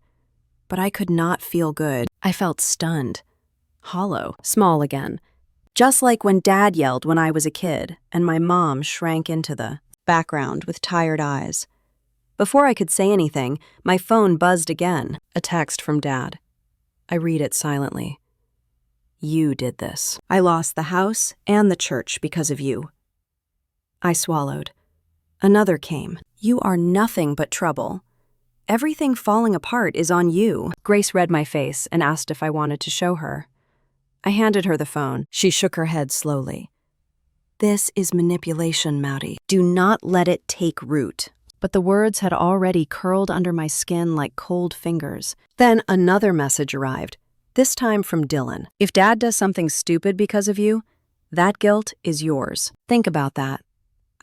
But I could not feel good. I felt stunned, hollow, small again. Just like when Dad yelled when I was a kid and my mom shrank into the background with tired eyes. Before I could say anything, my phone buzzed again, a text from Dad. I read it silently. "You did this. I lost the house and the church because of you." I swallowed. Another came. "You are nothing but trouble. Everything falling apart is on you." Grace read my face and asked if I wanted to show her. I handed her the phone. She shook her head slowly. "This is manipulation, Maddie. Do not let it take root." But the words had already curled under my skin like cold fingers. Then another message arrived. this time from Dylan. If Dad does something stupid because of you, that guilt is yours. Think about that.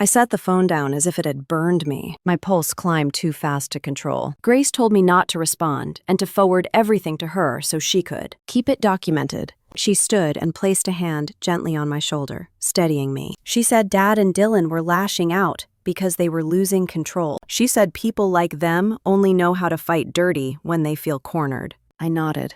I set the phone down as if it had burned me. My pulse climbed too fast to control. Grace told me not to respond and to forward everything to her so she could. Keep it documented. She stood and placed a hand gently on my shoulder, steadying me. She said Dad and Dylan were lashing out because they were losing control. She said people like them only know how to fight dirty when they feel cornered. I nodded,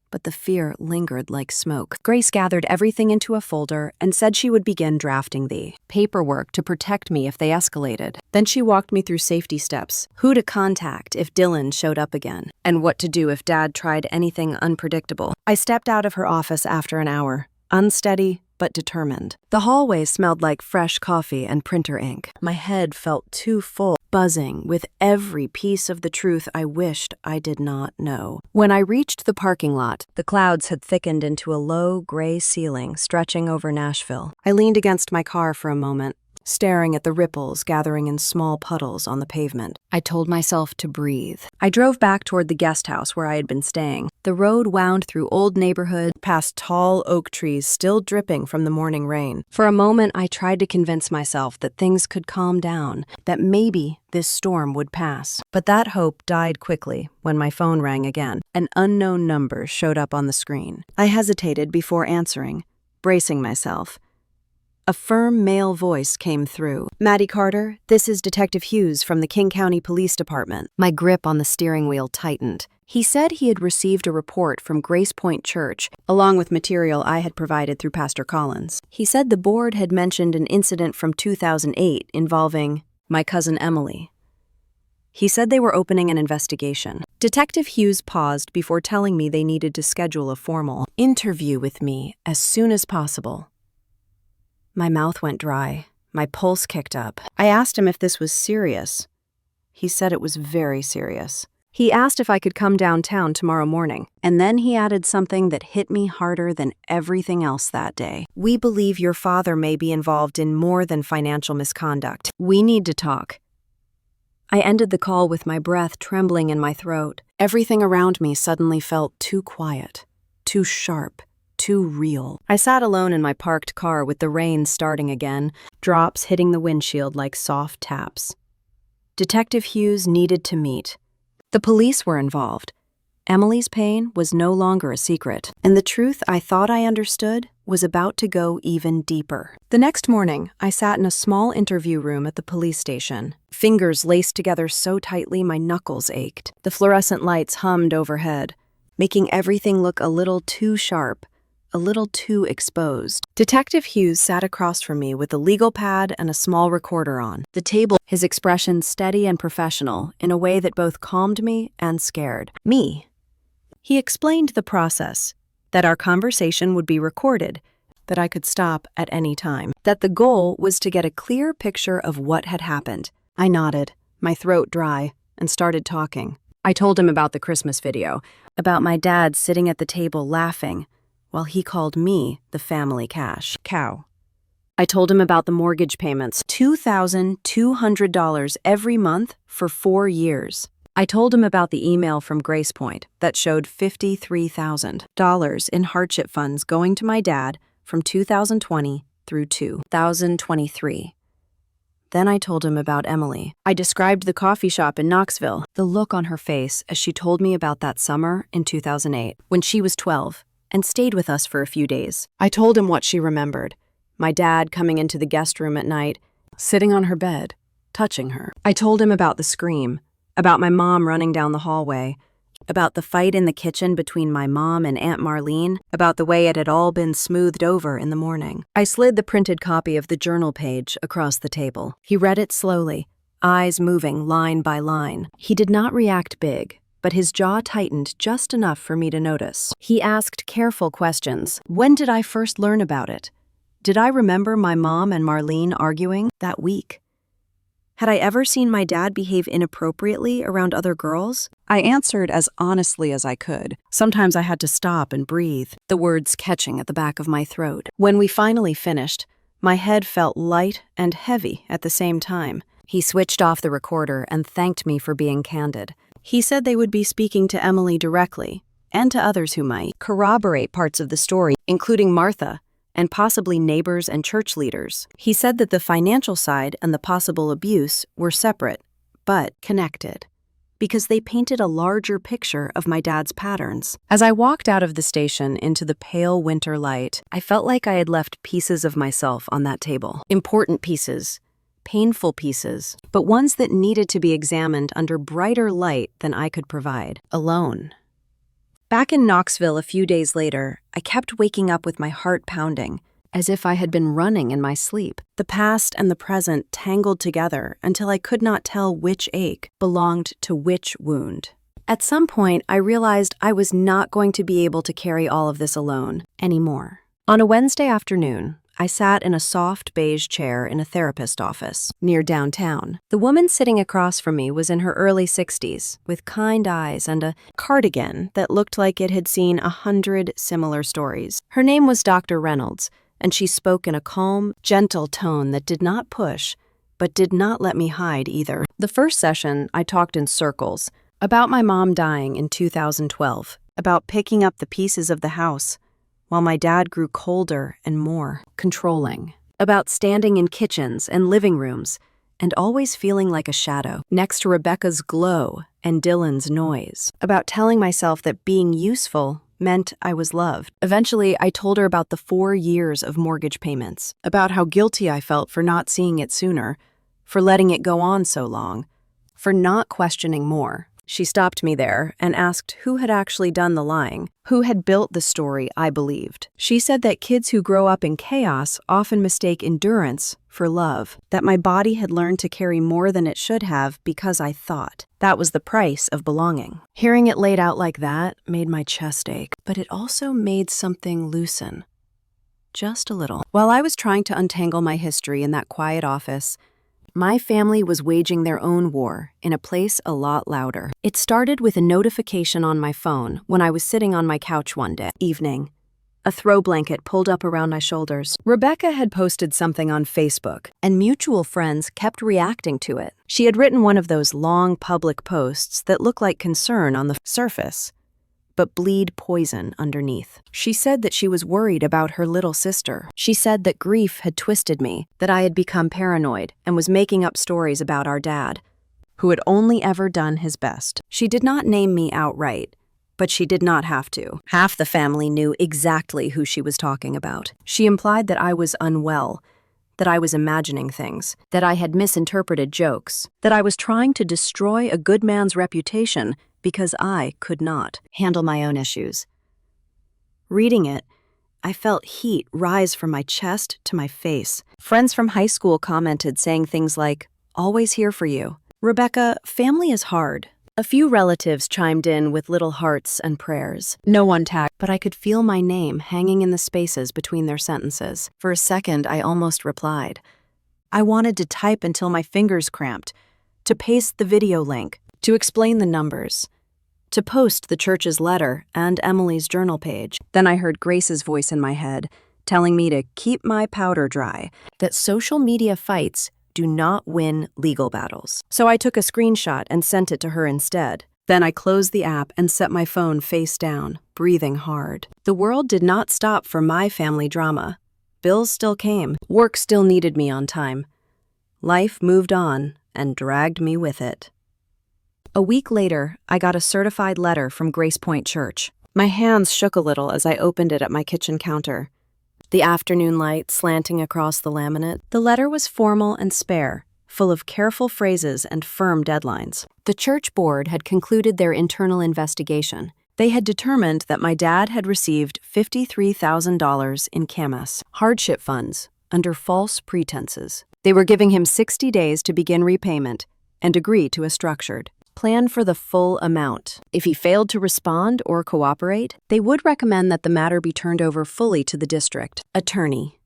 but the fear lingered like smoke. Grace gathered everything into a folder and said she would begin drafting the paperwork to protect me if they escalated. Then she walked me through safety steps, who to contact if Dylan showed up again, and what to do if Dad tried anything unpredictable. I stepped out of her office after an hour, unsteady but determined. The hallway smelled like fresh coffee and printer ink. My head felt too full, buzzing with every piece of the truth I wished I did not know. When I reached the parking lot, the clouds had thickened into a low, gray ceiling stretching over Nashville. I leaned against my car for a moment, staring at the ripples gathering in small puddles on the pavement. I told myself to breathe. I drove back toward the guest house where I had been staying. The road wound through old neighborhood, past tall oak trees still dripping from the morning rain. For a moment, I tried to convince myself that things could calm down, that maybe this storm would pass. But that hope died quickly when my phone rang again. An unknown number showed up on the screen. I hesitated before answering, bracing myself. A firm male voice came through. "Maddie Carter, this is Detective Hughes from the King County Police Department." My grip on the steering wheel tightened. He said he had received a report from Grace Point Church, along with material I had provided through Pastor Collins. He said the board had mentioned an incident from 2008 involving my cousin Emily. He said they were opening an investigation. Detective Hughes paused before telling me they needed to schedule a formal interview with me as soon as possible. My mouth went dry. My pulse kicked up. I asked him if this was serious. He said it was very serious. He asked if I could come downtown tomorrow morning, and then he added something that hit me harder than everything else that day. "We believe your father may be involved in more than financial misconduct. We need to talk." I ended the call with my breath trembling in my throat. Everything around me suddenly felt too quiet, too sharp, too real. I sat alone in my parked car with the rain starting again, drops hitting the windshield like soft taps. Detective Hughes needed to meet. The police were involved. Emily's pain was no longer a secret, and the truth I thought I understood was about to go even deeper. The next morning, I sat in a small interview room at the police station. Fingers laced together so tightly my knuckles ached. The fluorescent lights hummed overhead, making everything look a little too sharp, a little too exposed. Detective Hughes sat across from me with a legal pad and a small recorder on the table, his expression steady and professional in a way that both calmed me and scared me. He explained the process, that our conversation would be recorded, that I could stop at any time, that the goal was to get a clear picture of what had happened. I nodded, my throat dry, and started talking. I told him about the Christmas video, about my dad sitting at the table laughing, while he called me the family cash cow. I told him about the mortgage payments, $2,200 every month for 4 years. I told him about the email from Grace Point that showed $53,000 in hardship funds going to my dad from 2020 through 2023. Then I told him about Emily. I described the coffee shop in Knoxville, the look on her face as she told me about that summer in 2008, when she was 12, and stayed with us for a few days. I told him what she remembered. My dad coming into the guest room at night, sitting on her bed, touching her. I told him about the scream, about my mom running down the hallway, about the fight in the kitchen between my mom and Aunt Marlene, about the way it had all been smoothed over in the morning. I slid the printed copy of the journal page across the table. He read it slowly, eyes moving line by line. He did not react big, but his jaw tightened just enough for me to notice. He asked careful questions. When did I first learn about it? Did I remember my mom and Marlene arguing that week? Had I ever seen my dad behave inappropriately around other girls? I answered as honestly as I could. Sometimes I had to stop and breathe, the words catching at the back of my throat. When we finally finished, my head felt light and heavy at the same time. He switched off the recorder and thanked me for being candid. He said they would be speaking to Emily directly, and to others who might corroborate parts of the story, including Martha, and possibly neighbors and church leaders. He said that the financial side and the possible abuse were separate, but connected, because they painted a larger picture of my dad's patterns. As I walked out of the station into the pale winter light, I felt like I had left pieces of myself on that table. Important pieces, painful pieces, but ones that needed to be examined under brighter light than I could provide, alone. Back in Knoxville a few days later, I kept waking up with my heart pounding, as if I had been running in my sleep. The past and the present tangled together until I could not tell which ache belonged to which wound. At some point, I realized I was not going to be able to carry all of this alone anymore. On a Wednesday afternoon, I sat in a soft beige chair in a therapist's office near downtown. The woman sitting across from me was in her early 60s, with kind eyes and a cardigan that looked like it had seen 100 similar stories. Her name was Dr. Reynolds, and she spoke in a calm, gentle tone that did not push, but did not let me hide either. The first session, I talked in circles about my mom dying in 2012, about picking up the pieces of the house, while my dad grew colder and more controlling, about standing in kitchens and living rooms and always feeling like a shadow next to Rebecca's glow and Dylan's noise, about telling myself that being useful meant I was loved. Eventually, I told her about the 4 years of mortgage payments, about how guilty I felt for not seeing it sooner, for letting it go on so long, for not questioning more. She stopped me there and asked who had actually done the lying, who had built the story I believed. She said that kids who grow up in chaos often mistake endurance for love, that my body had learned to carry more than it should have because I thought. That was the price of belonging. Hearing it laid out like that made my chest ache, but it also made something loosen. Just a little. While I was trying to untangle my history in that quiet office, my family was waging their own war in a place a lot louder. It started with a notification on my phone when I was sitting on my couch one evening. A throw blanket pulled up around my shoulders. Rebecca had posted something on Facebook, and mutual friends kept reacting to it. She had written one of those long public posts that look like concern on the surface, but bleed poison underneath. She said that she was worried about her little sister. She said that grief had twisted me, that I had become paranoid and was making up stories about our dad, who had only ever done his best. She did not name me outright, but she did not have to. Half the family knew exactly who she was talking about. She implied that I was unwell, that I was imagining things, that I had misinterpreted jokes, that I was trying to destroy a good man's reputation because I could not handle my own issues. Reading it, I felt heat rise from my chest to my face. Friends from high school commented saying things like, "Always here for you. Rebecca, family is hard." A few relatives chimed in with little hearts and prayers. No one tagged, but I could feel my name hanging in the spaces between their sentences. For a second, I almost replied. I wanted to type until my fingers cramped, to paste the video link, to explain the numbers, to post the church's letter and Emily's journal page. Then I heard Grace's voice in my head, telling me to keep my powder dry, that social media fights do not win legal battles. So I took a screenshot and sent it to her instead. Then I closed the app and set my phone face down, breathing hard. The world did not stop for my family drama. Bills still came. Work still needed me on time. Life moved on and dragged me with it. A week later, I got a certified letter from Grace Point Church. My hands shook a little as I opened it at my kitchen counter. The afternoon light slanting across the laminate. The letter was formal and spare, full of careful phrases and firm deadlines. The church board had concluded their internal investigation. They had determined that my dad had received $53,000 in CAMAS, hardship funds, under false pretenses. They were giving him 60 days to begin repayment and agree to a structured plan for the full amount. If he failed to respond or cooperate, they would recommend that the matter be turned over fully to the district attorney.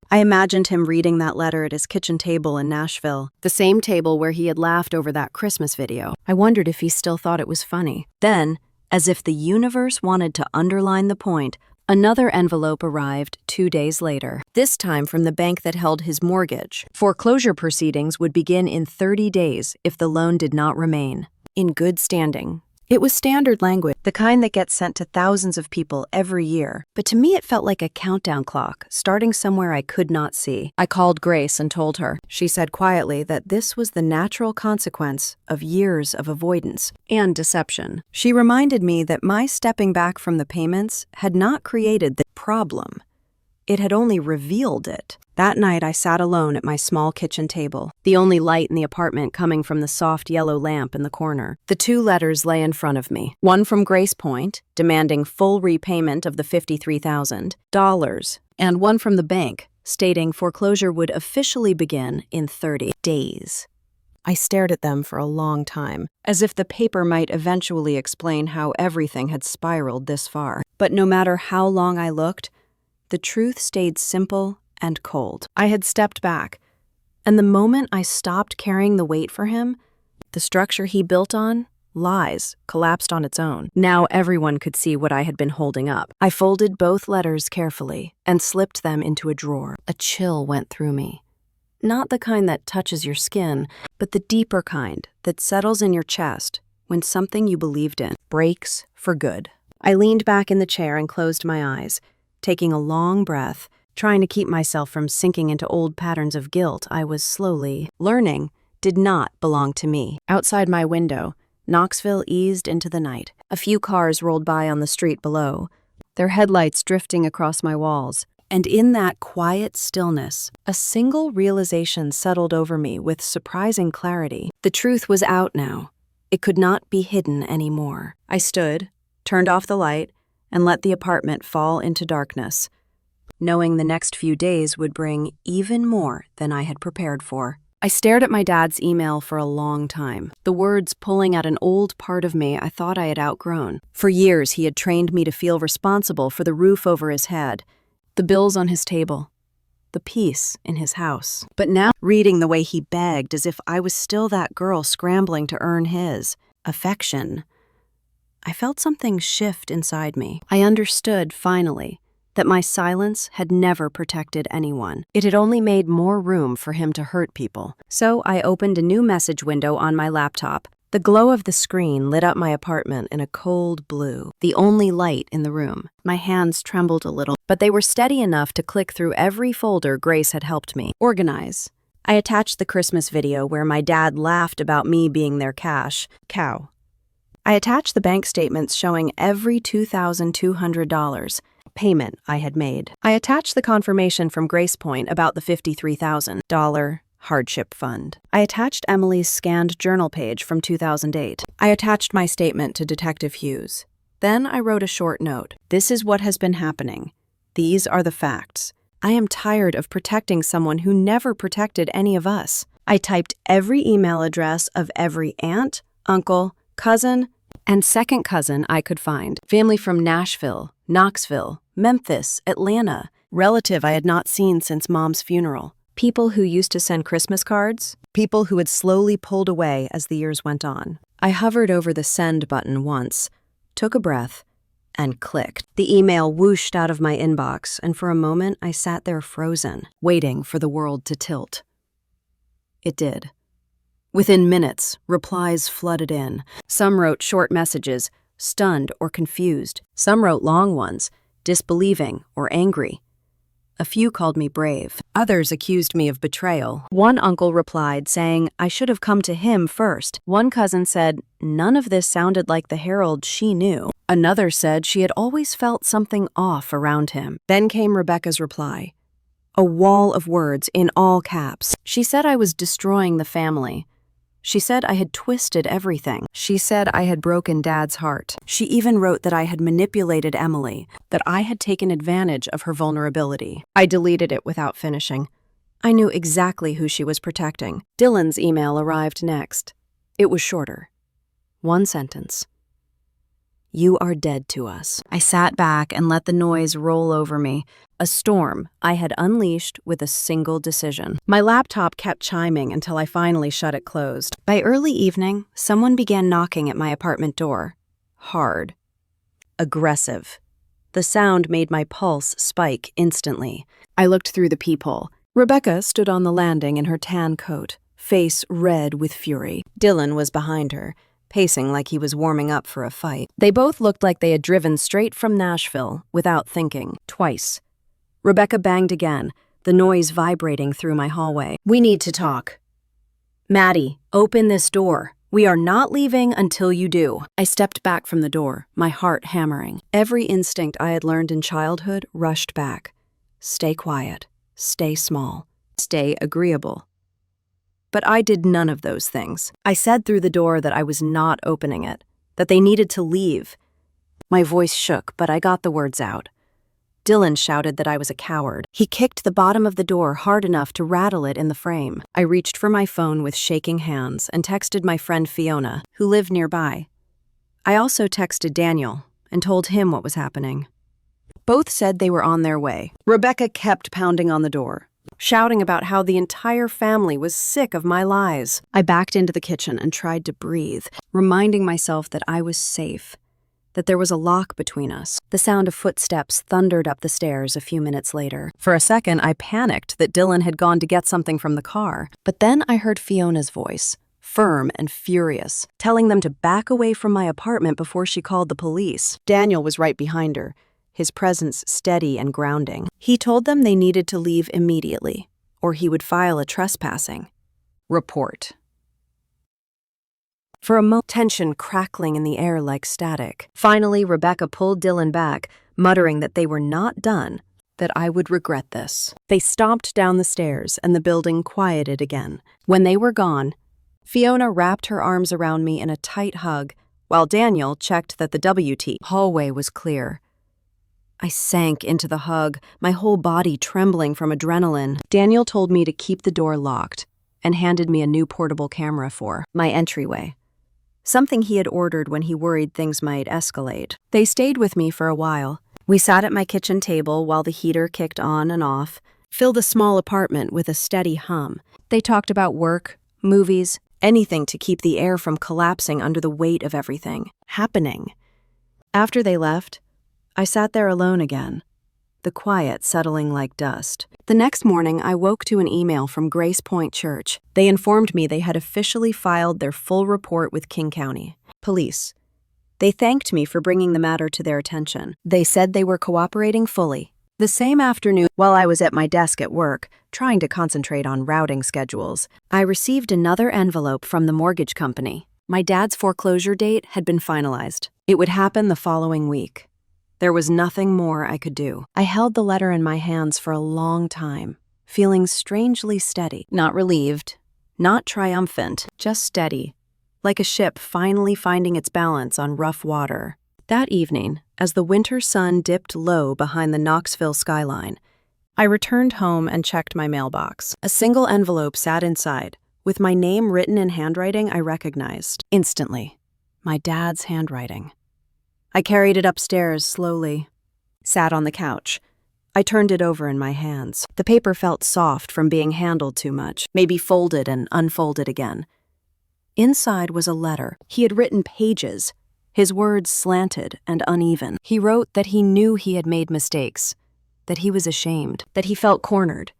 I imagined him reading that letter at his kitchen table in Nashville, the same table where he had laughed over that Christmas video. I wondered if he still thought it was funny. Then, as if the universe wanted to underline the point, another envelope arrived 2 days later, this time from the bank that held his mortgage. Foreclosure proceedings would begin in 30 days if the loan did not remain in good standing. It was standard language, the kind that gets sent to thousands of people every year. But to me, it felt like a countdown clock, starting somewhere I could not see. I called Grace and told her. She said quietly that this was the natural consequence of years of avoidance and deception. She reminded me that my stepping back from the payments had not created the problem. It had only revealed it. That night, I sat alone at my small kitchen table, the only light in the apartment coming from the soft yellow lamp in the corner. The 2 letters lay in front of me, one from Grace Point, demanding full repayment of the $53,000, and one from the bank, stating foreclosure would officially begin in 30 days. I stared at them for a long time, as if the paper might eventually explain how everything had spiraled this far. But no matter how long I looked, the truth stayed simple and cold. I had stepped back, and the moment I stopped carrying the weight for him, the structure he built on, lies, collapsed on its own. Now everyone could see what I had been holding up. I folded both letters carefully and slipped them into a drawer. A chill went through me. Not the kind that touches your skin, but the deeper kind that settles in your chest when something you believed in breaks for good. I leaned back in the chair and closed my eyes, taking a long breath, trying to keep myself from sinking into old patterns of guilt I was slowly learning did not belong to me. Outside my window, Knoxville eased into the night. A few cars rolled by on the street below, their headlights drifting across my walls. And in that quiet stillness, a single realization settled over me with surprising clarity. The truth was out now. It could not be hidden anymore. I stood, turned off the light, and let the apartment fall into darkness, knowing the next few days would bring even more than I had prepared for. I stared at my dad's email for a long time, the words pulling at an old part of me I thought I had outgrown. For years, he had trained me to feel responsible for the roof over his head, the bills on his table, the peace in his house. But now, reading the way he begged as if I was still that girl scrambling to earn his affection, I felt something shift inside me. I understood, finally, that my silence had never protected anyone. It had only made more room for him to hurt people. So I opened a new message window on my laptop. The glow of the screen lit up my apartment in a cold blue, the only light in the room. My hands trembled a little, but they were steady enough to click through every folder Grace had helped me organize. I attached the Christmas video where my dad laughed about me being their cash cow. I attached the bank statements showing every $2,200 payment I had made. I attached the confirmation from Grace Point about the $53,000 hardship fund. I attached Emily's scanned journal page from 2008. I attached my statement to Detective Hughes. Then I wrote a short note. This is what has been happening. These are the facts. I am tired of protecting someone who never protected any of us. I typed every email address of every aunt, uncle, cousin, and second cousin I could find. Family from Nashville, Knoxville, Memphis, Atlanta, relative I had not seen since Mom's funeral. People who used to send Christmas cards, people who had slowly pulled away as the years went on. I hovered over the send button once, took a breath, and clicked. The email whooshed out of my inbox, and for a moment I sat there frozen, waiting for the world to tilt. It did. Within minutes, replies flooded in. Some wrote short messages, stunned or confused. Some wrote long ones, disbelieving or angry. A few called me brave. Others accused me of betrayal. One uncle replied saying I should have come to him first. One cousin said none of this sounded like the Harold she knew. Another said she had always felt something off around him. Then came Rebecca's reply. A wall of words in all caps. She said I was destroying the family. She said I had twisted everything. She said I had broken Dad's heart. She even wrote that I had manipulated Emily, that I had taken advantage of her vulnerability. I deleted it without finishing. I knew exactly who she was protecting. Dylan's email arrived next. It was shorter. One sentence. You are dead to us. I sat back and let the noise roll over me. A storm I had unleashed with a single decision. My laptop kept chiming until I finally shut it closed. By early evening, someone began knocking at my apartment door. Hard. Aggressive. The sound made my pulse spike instantly. I looked through the peephole. Rebecca stood on the landing in her tan coat, face red with fury. Dylan was behind her, pacing like he was warming up for a fight. They both looked like they had driven straight from Nashville without thinking, twice. Rebecca banged again, the noise vibrating through my hallway. "We need to talk." "Maddie, open this door. We are not leaving until you do." I stepped back from the door, my heart hammering. Every instinct I had learned in childhood rushed back. Stay quiet, stay small, stay agreeable. But I did none of those things. I said through the door that I was not opening it, that they needed to leave. My voice shook, but I got the words out. Dylan shouted that I was a coward. He kicked the bottom of the door hard enough to rattle it in the frame. I reached for my phone with shaking hands and texted my friend Fiona, who lived nearby. I also texted Daniel and told him what was happening. Both said they were on their way. Rebecca kept pounding on the door, shouting about how the entire family was sick of my lies. I backed into the kitchen and tried to breathe, reminding myself that I was safe, that there was a lock between us. The sound of footsteps thundered up the stairs a few minutes later. For a second, I panicked that Dylan had gone to get something from the car. But then I heard Fiona's voice, firm and furious, telling them to back away from my apartment before she called the police. Daniel was right behind her, his presence steady and grounding. He told them they needed to leave immediately, or he would file a trespassing report. For a moment, tension crackling in the air like static. Finally, Rebecca pulled Dylan back, muttering that they were not done, that I would regret this. They stomped down the stairs, and the building quieted again. When they were gone, Fiona wrapped her arms around me in a tight hug, while Daniel checked that the WT hallway was clear. I sank into the hug, my whole body trembling from adrenaline. Daniel told me to keep the door locked and handed me a new portable camera for my entryway, something he had ordered when he worried things might escalate. They stayed with me for a while. We sat at my kitchen table while the heater kicked on and off, filled the small apartment with a steady hum. They talked about work, movies, anything to keep the air from collapsing under the weight of everything happening. After they left, I sat there alone again, the quiet settling like dust. The next morning, I woke to an email from Grace Point Church. They informed me they had officially filed their full report with King County Police. They thanked me for bringing the matter to their attention. They said they were cooperating fully. The same afternoon, while I was at my desk at work, trying to concentrate on routing schedules, I received another envelope from the mortgage company. My dad's foreclosure date had been finalized. It would happen the following week. There was nothing more I could do. I held the letter in my hands for a long time, feeling strangely steady. Not relieved, not triumphant, just steady, like a ship finally finding its balance on rough water. That evening, as the winter sun dipped low behind the Knoxville skyline, I returned home and checked my mailbox. A single envelope sat inside, with my name written in handwriting I recognized. Instantly, my dad's handwriting. I carried it upstairs slowly, sat on the couch. I turned it over in my hands. The paper felt soft from being handled too much, maybe folded and unfolded again. Inside was a letter. He had written pages, his words slanted and uneven. He wrote that he knew he had made mistakes, that he was ashamed, that he felt cornered,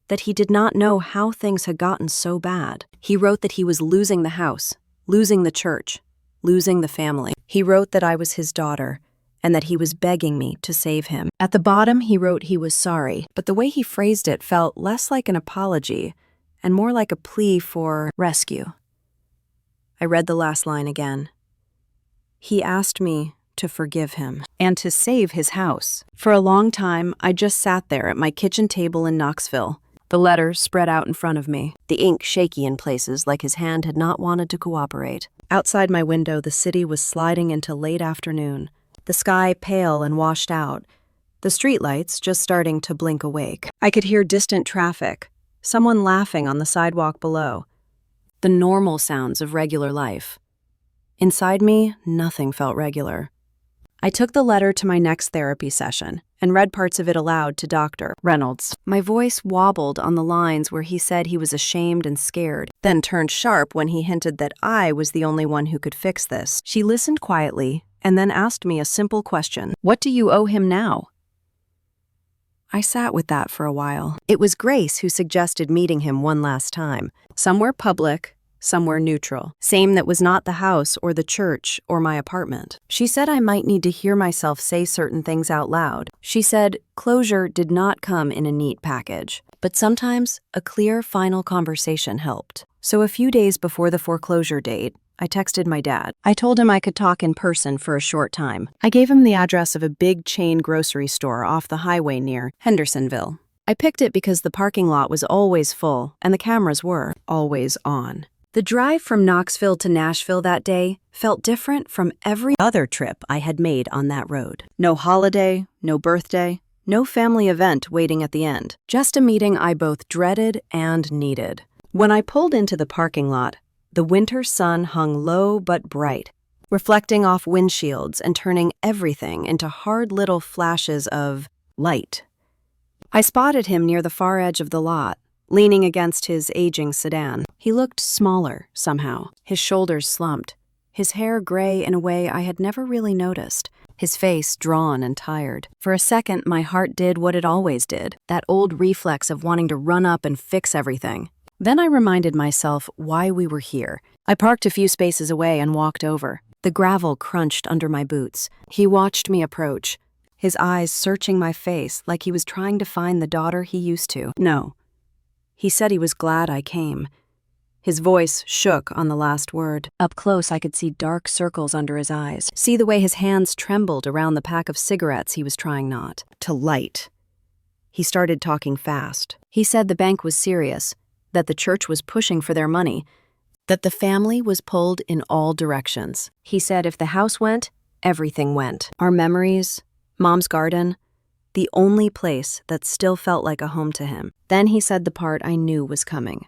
that he did not know how things had gotten so bad. He wrote that he was losing the house, losing the church, losing the family. He wrote that I was his daughter, and that he was begging me to save him. At the bottom, he wrote he was sorry, but the way he phrased it felt less like an apology and more like a plea for rescue. I read the last line again. He asked me to forgive him and to save his house. For a long time, I just sat there at my kitchen table in Knoxville, the letter spread out in front of me, the ink shaky in places like his hand had not wanted to cooperate. Outside my window, the city was sliding into late afternoon, the sky pale and washed out, the streetlights just starting to blink awake. I could hear distant traffic, someone laughing on the sidewalk below, the normal sounds of regular life. Inside me, nothing felt regular. I took the letter to my next therapy session and read parts of it aloud to Dr. Reynolds. My voice wobbled on the lines where he said he was ashamed and scared, then turned sharp when he hinted that I was the only one who could fix this. She listened quietly and then asked me a simple question. What do you owe him now? I sat with that for a while. It was Grace who suggested meeting him one last time, somewhere public, somewhere neutral. Same that was not the house or the church or my apartment. She said I might need to hear myself say certain things out loud. She said closure did not come in a neat package, but sometimes a clear final conversation helped. So a few days before the foreclosure date, I texted my dad. I told him I could talk in person for a short time. I gave him the address of a big chain grocery store off the highway near Hendersonville. I picked it because the parking lot was always full and the cameras were always on. The drive from Knoxville to Nashville that day felt different from every other trip I had made on that road. No holiday, no birthday, no family event waiting at the end. Just a meeting I both dreaded and needed. When I pulled into the parking lot, the winter sun hung low but bright, reflecting off windshields and turning everything into hard little flashes of light. I spotted him near the far edge of the lot, leaning against his aging sedan. He looked smaller, somehow, his shoulders slumped, his hair gray in a way I had never really noticed, his face drawn and tired. For a second, my heart did what it always did, that old reflex of wanting to run up and fix everything. Then I reminded myself why we were here. I parked a few spaces away and walked over. The gravel crunched under my boots. He watched me approach, his eyes searching my face like he was trying to find the daughter he used to. No. He said he was glad I came. His voice shook on the last word. Up close, I could see dark circles under his eyes, see the way his hands trembled around the pack of cigarettes he was trying not to light. He started talking fast. He said the bank was serious, that the church was pushing for their money, that the family was pulled in all directions. He said if the house went, everything went. Our memories, Mom's garden, the only place that still felt like a home to him. Then he said the part I knew was coming,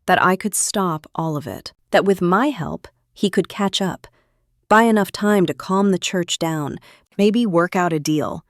that I could stop all of it, that with my help, he could catch up, buy enough time to calm the church down, maybe work out a deal.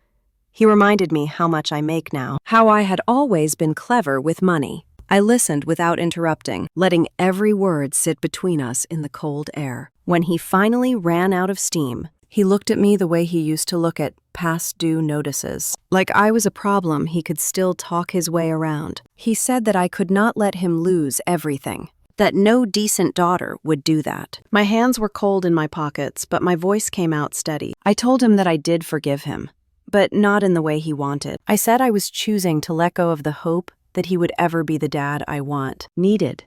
He reminded me how much I make now, how I had always been clever with money. I listened without interrupting, letting every word sit between us in the cold air. When he finally ran out of steam, he looked at me the way he used to look at past due notices. Like I was a problem he could still talk his way around. He said that I could not let him lose everything, that no decent daughter would do that. My hands were cold in my pockets, but my voice came out steady. I told him that I did forgive him, but not in the way he wanted. I said I was choosing to let go of the hope that he would ever be the dad I needed.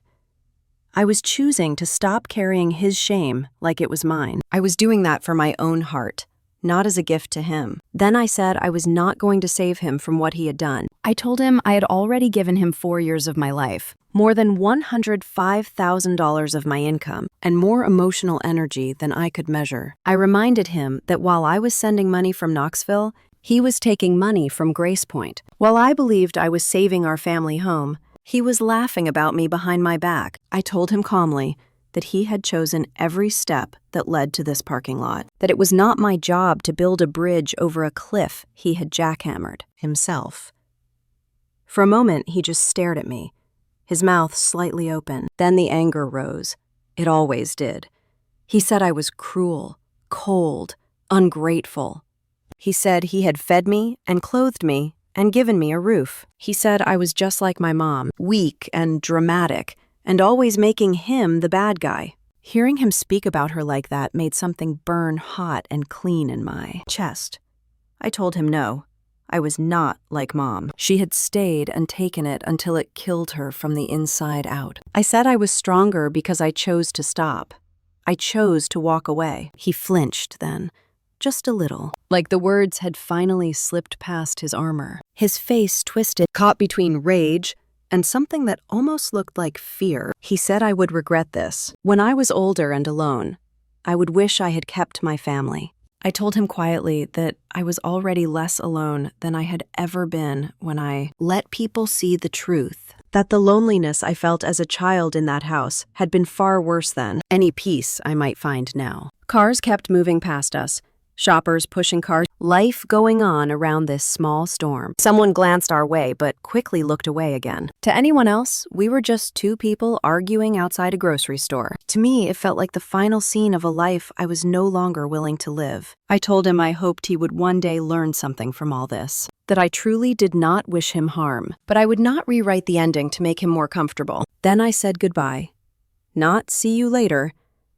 I was choosing to stop carrying his shame like it was mine. I was doing that for my own heart, not as a gift to him. Then I said I was not going to save him from what he had done. I told him I had already given him 4 years of my life, more than $105,000 of my income, and more emotional energy than I could measure. I reminded him that while I was sending money from Knoxville, he was taking money from Grace Point. While I believed I was saving our family home, he was laughing about me behind my back. I told him calmly that he had chosen every step that led to this parking lot, that it was not my job to build a bridge over a cliff he had jackhammered himself. For a moment, he just stared at me, his mouth slightly open. Then the anger rose. It always did. He said I was cruel, cold, ungrateful. He said he had fed me and clothed me and given me a roof. He said I was just like my mom, weak and dramatic, and always making him the bad guy. Hearing him speak about her like that made something burn hot and clean in my chest. I told him no, I was not like Mom. She had stayed and taken it until it killed her from the inside out. I said I was stronger because I chose to stop. I chose to walk away. He flinched then, just a little, like the words had finally slipped past his armor. His face twisted, caught between rage and something that almost looked like fear. He said I would regret this. When I was older and alone, I would wish I had kept my family. I told him quietly that I was already less alone than I had ever been when I let people see the truth, that the loneliness I felt as a child in that house had been far worse than any peace I might find now. Cars kept moving past us, shoppers pushing carts, life going on around this small storm. Someone glanced our way but quickly looked away again. To anyone else, we were just two people arguing outside a grocery store. To me, it felt like the final scene of a life I was no longer willing to live. I told him I hoped he would one day learn something from all this, that I truly did not wish him harm, but I would not rewrite the ending to make him more comfortable. Then I said goodbye, Not see you later,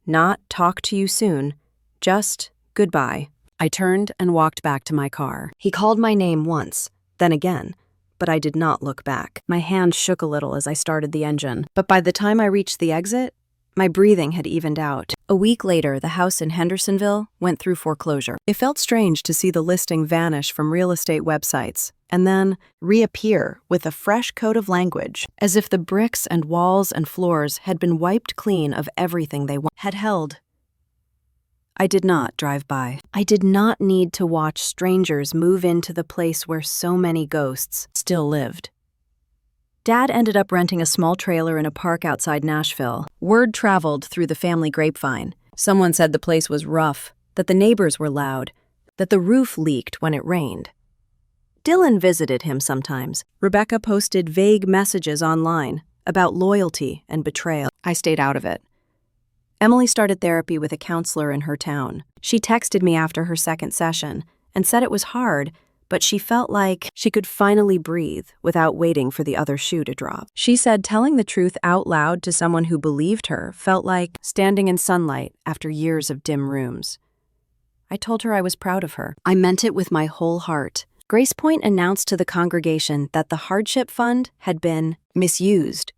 not talk to you soon, just goodbye. I turned and walked back to my car. He called my name once, then again, but I did not look back. My hand shook a little as I started the engine, but by the time I reached the exit, my breathing had evened out. A week later, the house in Hendersonville went through foreclosure. It felt strange to see the listing vanish from real estate websites and then reappear with a fresh coat of language, as if the bricks and walls and floors had been wiped clean of everything they had held. I did not drive by. I did not need to watch strangers move into the place where so many ghosts still lived. Dad ended up renting a small trailer in a park outside Nashville. Word traveled through the family grapevine. Someone said the place was rough, that the neighbors were loud, that the roof leaked when it rained. Dylan visited him sometimes. Rebecca posted vague messages online about loyalty and betrayal. I stayed out of it. Emily started therapy with a counselor in her town. She texted me after her second session and said it was hard, but she felt like she could finally breathe without waiting for the other shoe to drop. She said telling the truth out loud to someone who believed her felt like standing in sunlight after years of dim rooms. I told her I was proud of her. I meant it with my whole heart. Grace Point announced to the congregation that the hardship fund had been misused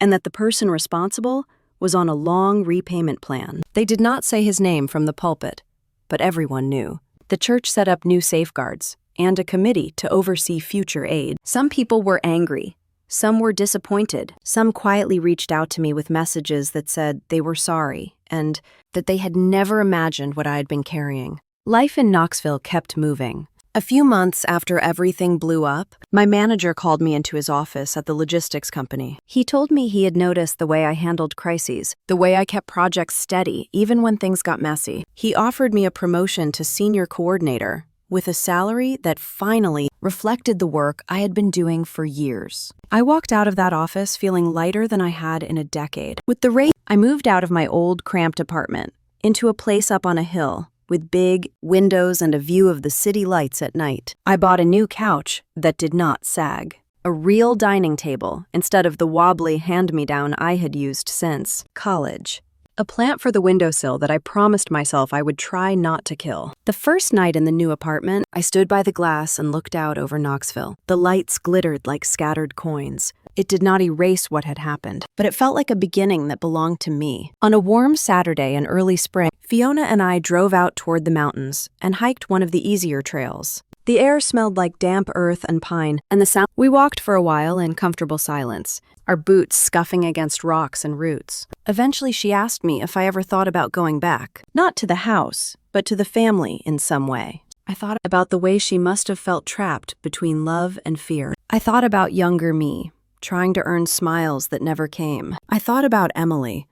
and that the person responsible was on a long repayment plan. They did not say his name from the pulpit, but everyone knew. The church set up new safeguards and a committee to oversee future aid. Some people were angry. Some were disappointed. Some quietly reached out to me with messages that said they were sorry and that they had never imagined what I had been carrying. Life in Knoxville kept moving. A few months after everything blew up, my manager called me into his office at the logistics company. He told me he had noticed the way I handled crises, the way I kept projects steady even when things got messy. He offered me a promotion to senior coordinator with a salary that finally reflected the work I had been doing for years. I walked out of that office feeling lighter than I had in a decade. With the raise, I moved out of my old cramped apartment into a place up on a hill with big windows and a view of the city lights at night. I bought a new couch that did not sag, a real dining table instead of the wobbly hand-me-down I had used since college, a plant for the windowsill that I promised myself I would try not to kill. The first night in the new apartment, I stood by the glass and looked out over Knoxville. The lights glittered like scattered coins. It did not erase what had happened, but it felt like a beginning that belonged to me. On a warm Saturday in early spring, Fiona and I drove out toward the mountains and hiked one of the easier trails. The air smelled like damp earth and pine, and the sound. We walked for a while in comfortable silence, our boots scuffing against rocks and roots. Eventually, she asked me if I ever thought about going back, not to the house, but to the family in some way. I thought about the way she must have felt trapped between love and fear. I thought about younger me, trying to earn smiles that never came. I thought about Emily,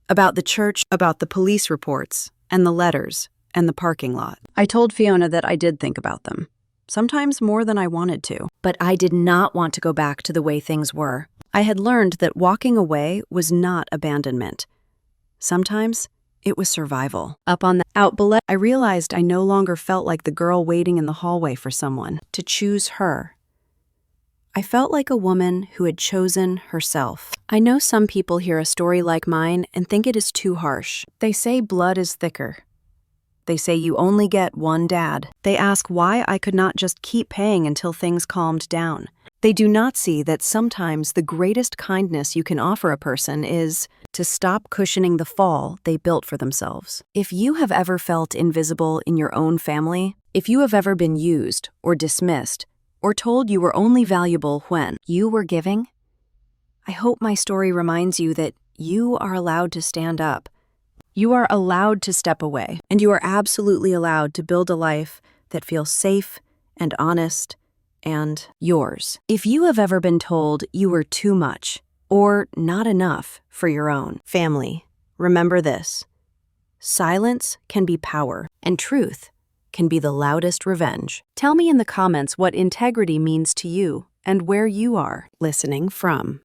about the church, about the police reports, and the letters, and the parking lot. I told Fiona that I did think about them, sometimes more than I wanted to. But I did not want to go back to the way things were. I had learned that walking away was not abandonment. Sometimes it was survival. Up on the out below, I realized I no longer felt like the girl waiting in the hallway for someone to choose her. I felt like a woman who had chosen herself. I know some people hear a story like mine and think it is too harsh. They say blood is thicker. They say you only get one dad. They ask why I could not just keep paying until things calmed down. They do not see that sometimes the greatest kindness you can offer a person is to stop cushioning the fall they built for themselves. If you have ever felt invisible in your own family, if you have ever been used or dismissed, or told you were only valuable when you were giving, I hope my story reminds you that you are allowed to stand up. You are allowed to step away, and you are absolutely allowed to build a life that feels safe and honest and yours. If you have ever been told you were too much or not enough for your own family, remember this: silence can be power, and truth can be the loudest revenge. Tell me in the comments what integrity means to you and where you are listening from.